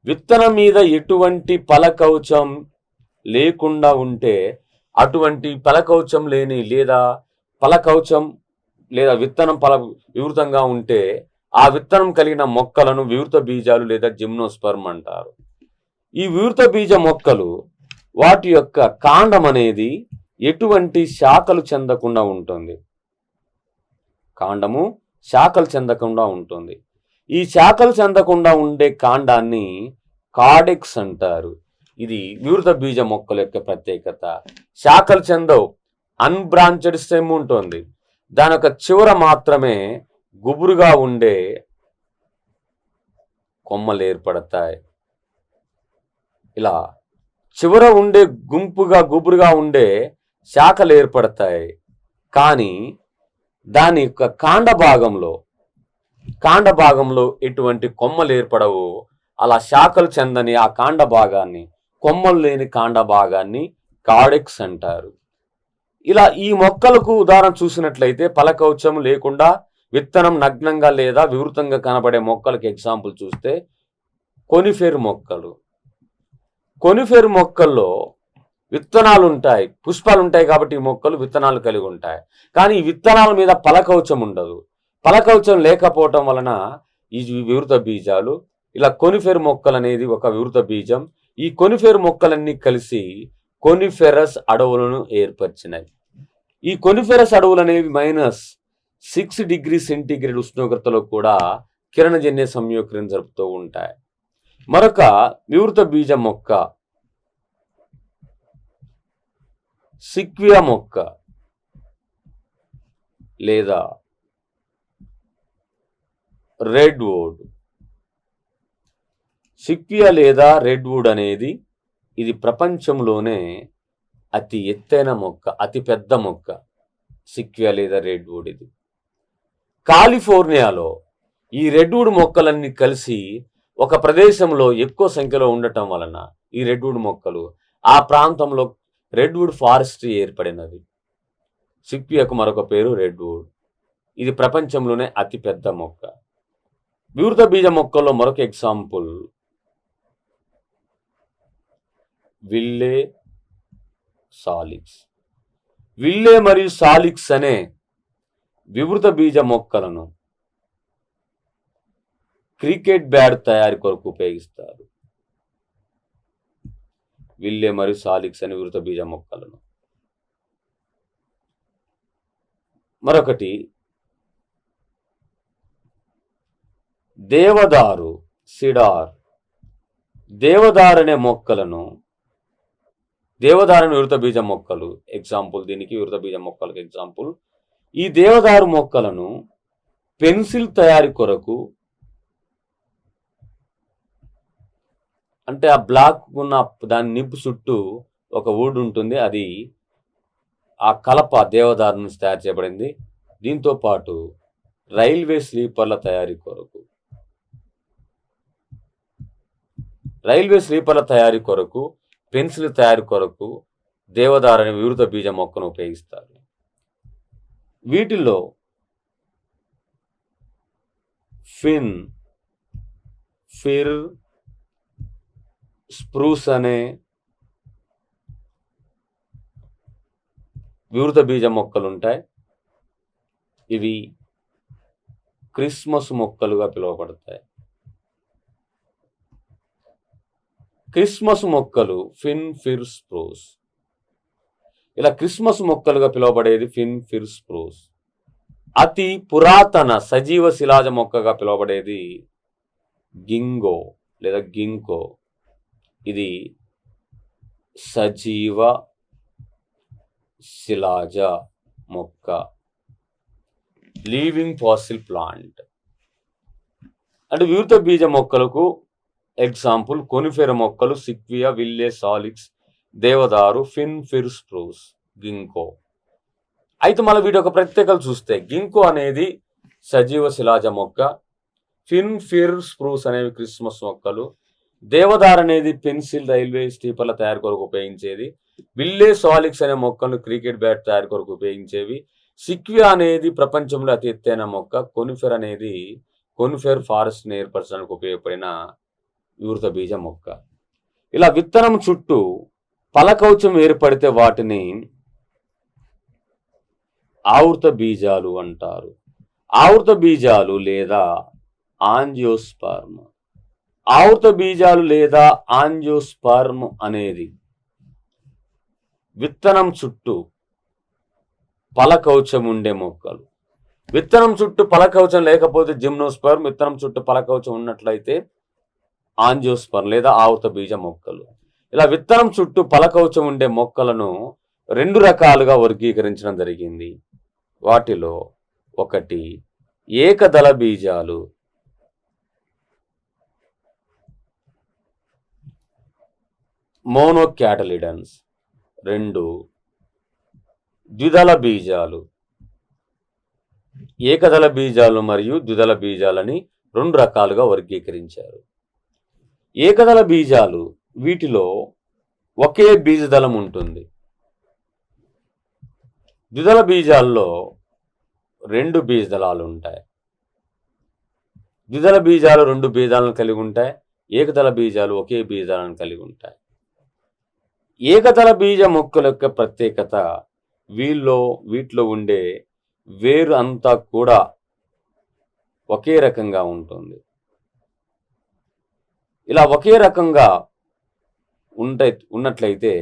విత్తనం మీద ఎటువంటి ఫలకవచం లేకుండా ఉంటే, అటువంటి ఫలకవచం లేని లేదా ఫలకవచం లేదా విత్తనం వివృతంగా ఉంటే ఆ విత్తనం కలిగిన మొక్కలను వివృత బీజాలు లేదా జిమ్నోస్పర్మ్ అంటారు. ఈ వివృత బీజ మొక్కలు వాటి యొక్క కాండం అనేది ఎటువంటి శాఖలు చెందకుండా ఉంటుంది. కాండము శాఖలు చెందకుండా ఉంటుంది. ఈ శాఖలు చెందకుండా ఉండే కాండాన్ని కార్డెక్స్ అంటారు. ఇది వివృత బీజ మొక్కల యొక్క ప్రత్యేకత. శాఖలు చెందవు, అన్బ్రాంచెడ్ స్టెమ్ ఉంటుంది. దాని యొక్క చివర మాత్రమే గుబురుగా ఉండే కొమ్మలు ఏర్పడతాయి. ఇలా చివర ఉండే గుబురుగా ఉండే శాఖలు ఏర్పడతాయి. కానీ దాని యొక్క కాండ భాగంలో ఎటువంటి కొమ్మలు ఏర్పడవు. అలా శాఖలు చెందని ఆ కాండ భాగాన్ని, కొమ్మలు లేని కాండ భాగాన్ని కార్డెక్స్ అంటారు. ఇలా ఈ మొక్కలకు ఉదాహరణ చూసినట్లయితే ఫలకవచం లేకుండా విత్తనం నగ్నంగా లేదా వివృతంగా కనబడే మొక్కలకు ఎగ్జాంపుల్ చూస్తే కొనిఫెర్ మొక్కలు. కొనిఫెర్ మొక్కల్లో విత్తనాలు ఉంటాయి, పుష్పాలు ఉంటాయి. కాబట్టి ఈ మొక్కలు విత్తనాలు కలిగి ఉంటాయి. కానీ ఈ విత్తనాల మీద ఫలకవచం ఉండదు. ఫలకవచం లేకపోవటం వలన ఈ వివృత బీజాలు. ఇలా కొనిఫెర్ మొక్కలు అనేది ఒక వివృత బీజం. ఈ కొనిఫెర్ మొక్కలన్నీ కలిసి కొనిఫెరస్ అడవులను ఏర్పరిచినాయి. ఈ కొనిఫెరస్ అడవులు అనేవి -6 డిగ్రీ సెంటీగ్రేడ్ ఉష్ణోగ్రతలో కూడా కిరణజన్య సంయోక్రియం జరుపుతూ ఉంటాయి. మరొక వివృత బీజ మొక్క సిక్వియా మొక్క లేదా రెడ్ వుడ్. సిక్వియా లేదా రెడ్ వుడ్ అనేది ఇది ప్రపంచంలోనే అతి ఎత్తైన మొక్క, అతి పెద్ద మొక్క. సిక్వియా లేదా రెడ్ వుడ్ ఇది కాలిఫోర్నియాలో ఈ రెడ్ వుడ్ మొక్కలన్నీ కలిసి ఒక ప్రదేశంలో ఎక్కువ సంఖ్యలో ఉండటం వలన ఈ రెడ్ వుడ్ మొక్కలు ఆ ప్రాంతంలో రెడ్ వుడ్ ఫారెస్ట్రీ ఏర్పడినవి. సిక్వియాకు మరొక పేరు రెడ్ వుడ్. ఇది ప్రపంచంలోనే అతి పెద్ద మొక్క. వివృత బీజ మొక్కల్లో మరొక ఎగ్జాంపుల్ విల్లే సాలిక్స్. విల్లే మరియు సాలిక్స్ అనే వివృత బీజ మొక్కలను క్రికెట్ బ్యాట్ తయారీ కొరకు ఉపయోగిస్తారు. విల్లే మరియు సాలిక్స్ అనే వివృత బీజ మొక్కలను. మరొకటి దేవదారు, సిడార్. దేవదారు అనే మొక్కలను, దేవదారు వివృత బీజ మొక్కలు ఎగ్జాంపుల్, దీనికి వివృత బీజ మొక్కలకు ఎగ్జాంపుల్. ఈ దేవదారు మొక్కలను పెన్సిల్ తయారీ కొరకు, అంటే ఆ బ్లాక్ ఉన్న దాని నింపు చుట్టూ ఒక వుడ్ ఉంటుంది, అది ఆ కలప దేవదారు నుంచి తయారు చేయబడింది. దీంతో పాటు రైల్వే స్లీపర్ల తయారీ కొరకు, పెన్సిల్ తయారీ కొరకు దేవదారు అనే వివృత బీజ మొక్కను ఉపయోగిస్తారు. వీటిల్లో ఫిర్, స్ప్రూస్ అనే వివృత బీజ మొక్కలు ఉంటాయి. ఇవి క్రిస్మస్ మొక్కలుగా పిలువబడతాయి. క్రిస్మస్ మొక్కలు ఫిర్, స్ప్రూస్. ఇలా క్రిస్మస్ మొక్కలుగా పిలువబడేది ఫిర్, స్ప్రూస్. అతి పురాతన సజీవ శిలాజ మొక్కగా పిలువబడేది గింగో లేదా గింకో. ఇది సజీవ శిలాజ మొక్క, లీవింగ్ ఫాసిల్ ప్లాంట్. అంటే వివృత బీజ మొక్కలకు ఎగ్జాంపుల్ కొనిఫెర మొక్కలు సిక్వియా, విల్లే, సాలిక్స్, దేవదారు, ఫిర్, స్ప్రూస్, గింకో. అయితే మన వీటి యొక్క ప్రత్యేకలు చూస్తే గింకో అనేది సజీవ శిలాజ మొక్క, ఫిర్, స్ప్రూస్ అనేవి క్రిస్మస్ మొక్కలు, దేవదారు అనేది పెన్సిల్, రైల్వే స్లీపర్ల తయారు కొరకు ఉపయోగించేది, విల్లే, సాలిక్స్ అనే మొక్కలు క్రికెట్ బ్యాట్ తయారు కొరకు ఉపయోగించేవి, సిక్వియా అనేది ప్రపంచంలో అతి ఎత్తైన మొక్క, కొనిఫెర్ ఫారెస్ట్ ఏర్పరచడానికి ఉపయోగపడిన వివృత బీజ మొక్క. ఇలా విత్తనం చుట్టూ పలకవచం ఏర్పడితే వాటిని ఆవృత బీజాలు అంటారు. ఆవృత బీజాలు లేదా ఆంజియోస్పర్మ్. ఆవృత బీజాలు లేదా ఆంజియోస్పర్మ్ అనేది విత్తనం చుట్టూ పలకవచం ఉండే మొక్కలు. విత్తనం చుట్టూ పలకవచం లేకపోతే జిమ్నోస్పర్మ్, విత్తనం చుట్టూ పలకవచం ఉన్నట్లయితే ఆంజియోస్పర్మ్ లేదా ఆవృత బీజ మొక్కలు. ఇలా విత్తనం చుట్టూ పలకవచం ఉండే మొక్కలను 2 రకాలుగా వర్గీకరించడం జరిగింది. వాటిలో ఒకటి ఏకదళ బీజాలు, మోనోక్యాటలిడన్స్. 2 ద్విదళ బీజాలు. ఏకదళ బీజాలు మరియు ద్విదళ బీజాలని 2 రకాలుగా వర్గీకరించారు. ఏకదళ బీజాలు, వీటిలో ఒకే బీజదళం ఉంటుంది. ద్విదళ బీజాల్లో 2 బీజదళాలు ఉంటాయి. ద్విదళ బీజాలు 2 బీజాలను కలిగి ఉంటాయి. ఏకదళ బీజాలు ఒకే బీజాలను కలిగి ఉంటాయి. ఏకదళ బీజ మొక్కల యొక్క ప్రత్యేకత వీటిలో ఉండే వేరు అంతా కూడా ఒకే రకంగా ఉంటుంది. ఇలా ఒకే రకంగా ఉన్నట్లయితే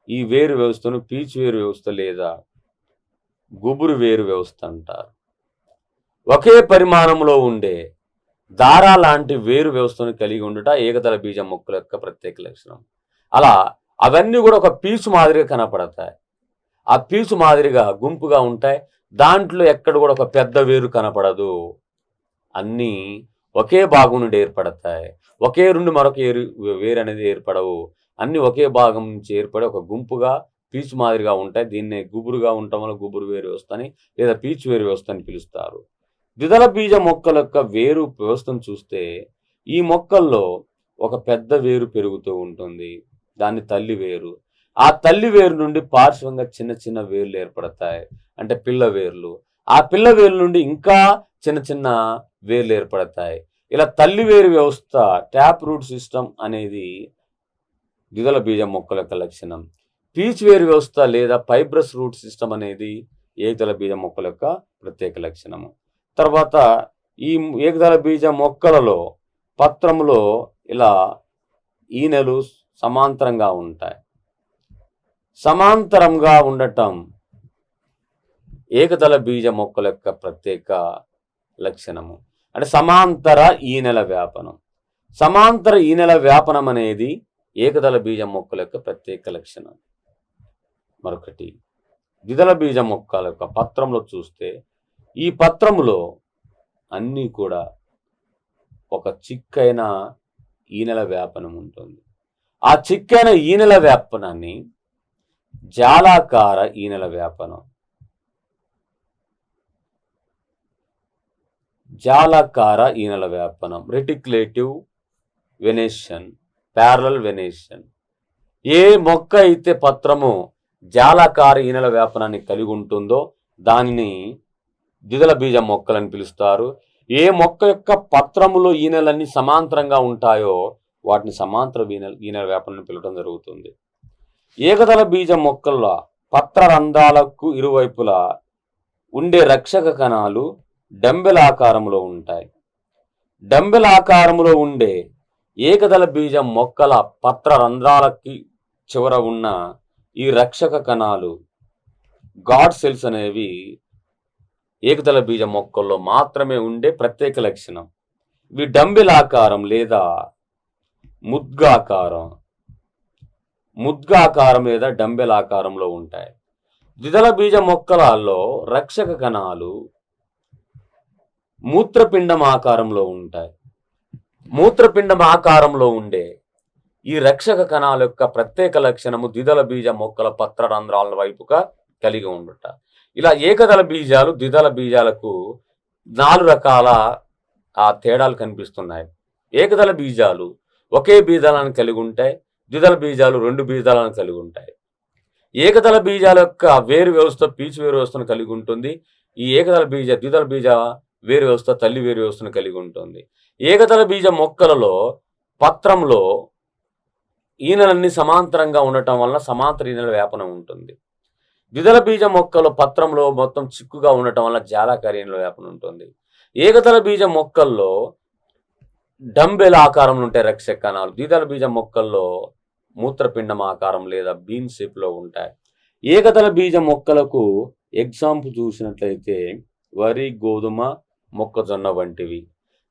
ఈ వేరు వ్యవస్థను పీచు వేరు వ్యవస్థ లేదా గుబురు వేరు వ్యవస్థ అంటారు. ఒకే పరిమాణంలో ఉండే దార లాంటి వేరు వ్యవస్థను కలిగి ఉండుట ఏకదళ బీజ మొక్కల యొక్క ప్రత్యేక లక్షణం. అలా అవన్నీ కూడా ఒక పీచు మాదిరిగా కనపడతాయి. ఆ పీచు మాదిరిగా గుంపుగా ఉంటాయి. దాంట్లో ఎక్కడ కూడా ఒక పెద్ద వేరు కనపడదు. అన్నీ ఒకే భాగం నుండి ఏర్పడతాయి. ఒకే నుండి మరొక వేరు అనేది ఏర్పడవు. అన్ని ఒకే భాగం నుంచి ఏర్పడి ఒక గుంపుగా పీచు మాదిరిగా ఉంటాయి. దీన్నే గుబురుగా ఉండటం వల్ల గుబురు వేరు వ్యవస్థ అని లేదా పీచు వేరు వ్యవస్థ అని పిలుస్తారు. ద్విదళ బీజ మొక్కల యొక్క వేరు వ్యవస్థను చూస్తే ఈ మొక్కల్లో ఒక పెద్ద వేరు పెరుగుతూ ఉంటుంది. దాన్ని తల్లి వేరు. ఆ తల్లి వేరు నుండి పార్శ్వంగా చిన్న చిన్న వేర్లు ఏర్పడతాయి, అంటే పిల్ల వేర్లు. ఆ పిల్ల వేర్ల నుండి ఇంకా చిన్న చిన్న వేర్లు ఏర్పడతాయి. ఇలా తల్లి వేరు వ్యవస్థ, ట్యాప్ రూట్ సిస్టమ్ అనేది ద్విదళ బీజ మొక్కల యొక్క లక్షణం. పీచు వేరు వ్యవస్థ లేదా ఫైబ్రస్ రూట్ సిస్టమ్ అనేది ఏకదళ బీజ మొక్కల యొక్క ప్రత్యేక లక్షణము. తర్వాత ఈ ఏకదళ బీజ మొక్కలలో పత్రములో ఇలా ఈనెలు సమాంతరంగా ఉంటాయి. సమాంతరంగా ఉండటం ఏకదళ బీజ మొక్కల యొక్క ప్రత్యేక లక్షణము. అంటే సమాంతర ఈనెల వ్యాపనం. సమాంతర ఈనెల వ్యాపనం అనేది ఏకదళ బీజ మొక్కల యొక్క ప్రత్యేక లక్షణం. మరొకటి ద్విదళ బీజ మొక్కల యొక్క పత్రంలో చూస్తే ఈ పత్రములో అన్నీ కూడా ఒక చిక్కైన ఈనెల వ్యాపనం ఉంటుంది. ఆ చిక్కైన ఈనెల వ్యాపనాన్ని జాలాకార ఈనెల వ్యాపనం, జాలాకార ఈనెల వ్యాపనం, రెటిక్యులేటివ్ వెనేషన్, ప్యారలల్ వెనేషన్. ఏ మొక్క అయితే పత్రము జాలాకార ఈనెల వ్యాపనాన్ని కలిగి ఉంటుందో దానిని ద్విదళ బీజ మొక్కలని పిలుస్తారు. ఏ మొక్క యొక్క పత్రములో ఈనెలన్నీ సమాంతరంగా ఉంటాయో వాటిని సమాంతర ఈనెల వ్యాపనాన్ని పిలవడం జరుగుతుంది. ఏకదళ బీజ మొక్కల పత్ర రంధ్రాలకు ఇరువైపులా ఉండే రక్షక కణాలు డంబెల్ ఆకారంలో ఉంటాయి. డంబెల్ ఆకారంలో ఉండే ఏకదళ బీజ మొక్కల పత్ర రంధ్రాలకి చివర ఉన్న ఈ రక్షక కణాలు, గాడ్ సెల్స్ అనేవి ఏకదళ బీజ మొక్కల్లో మాత్రమే ఉండే ప్రత్యేక లక్షణం. ఇవి డంబెల్ ఆకారం లేదా ముద్గాకారం లేదా డంబెల్ ఆకారంలో ఉంటాయి. ద్విదళ బీజ మొక్కలలో రక్షక కణాలు మూత్రపిండం ఆకారంలో ఉంటాయి. మూత్రపిండం ఆకారంలో ఉండే ఈ రక్షక కణాల యొక్క ప్రత్యేక లక్షణము ద్విదళ బీజ మొక్కల పత్ర రంధ్రాల వైపుగా కలిగి ఉండుట. ఇలా ఏకదళ బీజాలు ద్విదళ బీజాలకు 4 రకాల తేడాలు కనిపిస్తున్నాయి. ఏకదళ బీజాలు ఒకే బీజాలను కలిగి ఉంటాయి. ద్విదళ బీజాలు 2 బీజాలను కలిగి ఉంటాయి. ఏకదళ బీజాల యొక్క వేరు వ్యవస్థ పీచు వేరు వ్యవస్థను కలిగి ఉంటుంది. ఈ ద్విదళ బీజ వేరు వ్యవస్థ తల్లి వేరు వ్యవస్థను కలిగి ఉంటుంది. ఏకదళ బీజ మొక్కలలో పత్రంలో ఈనెలన్నీ సమాంతరంగా ఉండటం వలన సమాంతర ఈనెల వ్యాపనం ఉంటుంది. ద్విదళ బీజ మొక్కల పత్రంలో మొత్తం చిక్కుగా ఉండటం వల్ల జాలాకార ఈనెల వ్యాపనం ఉంటుంది. ఏకదళ బీజ మొక్కల్లో డంబెల్ ఆకారంలో ఉంటాయి రక్షక కణాలు. ద్విదళ బీజ మొక్కల్లో మూత్రపిండం ఆకారం లేదా బీన్ షేప్లో ఉంటాయి. ఏకదళ బీజ మొక్కలకు ఎగ్జాంపుల్ చూసినట్లయితే వరి, గోధుమ, మొక్కజొన్న వంటివి.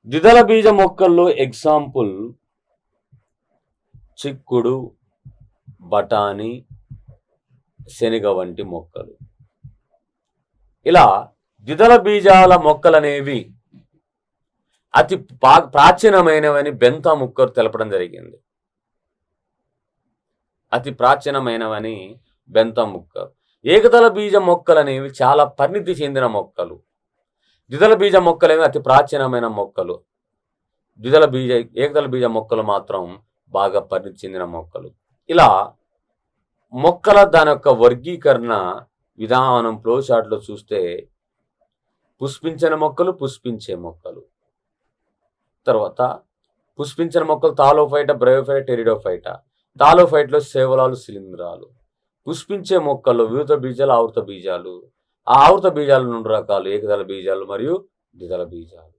ద్విదళ బీజ మొక్కల్లో ఎగ్జాంపుల్ చిక్కుడు, బఠానీ, శనగ వంటి మొక్కలు. ఇలా ద్విదళ బీజాల మొక్కలనేవి అతి ప్రాచీనమైనవని బెంతా ముక్కర్ తెలపడం జరిగింది. అతి ప్రాచీనమైనవని బెంతా ముక్కర్. ఏకదళ బీజ మొక్కలనేవి చాలా పరిణితి చెందిన మొక్కలు. ద్విదళ బీజ మొక్కలేవి అతి ప్రాచీనమైన మొక్కలు. ఏకదళ బీజ మొక్కలు మాత్రం బాగా పరిణితి చెందిన మొక్కలు. ఇలా మొక్కల దాని యొక్క వర్గీకరణ విధానం ఫ్లో చార్ట్లో చూస్తే పుష్పించని మొక్కలు, పుష్పించే మొక్కలు. తర్వాత పుష్పించని మొక్కలు తాలోఫైటా, బ్రయోఫైటా, టెరిడోఫైటా. తాలోఫైట్లో సేవలాలు, శిలీంధ్రాలు. పుష్పించే మొక్కల్లో వివృత బీజాలు, ఆవృత బీజాలు. ఆ ఆవృత బీజాలు 2 రకాలు, ఏకదళ బీజాలు మరియు ద్విదళ బీజాలు.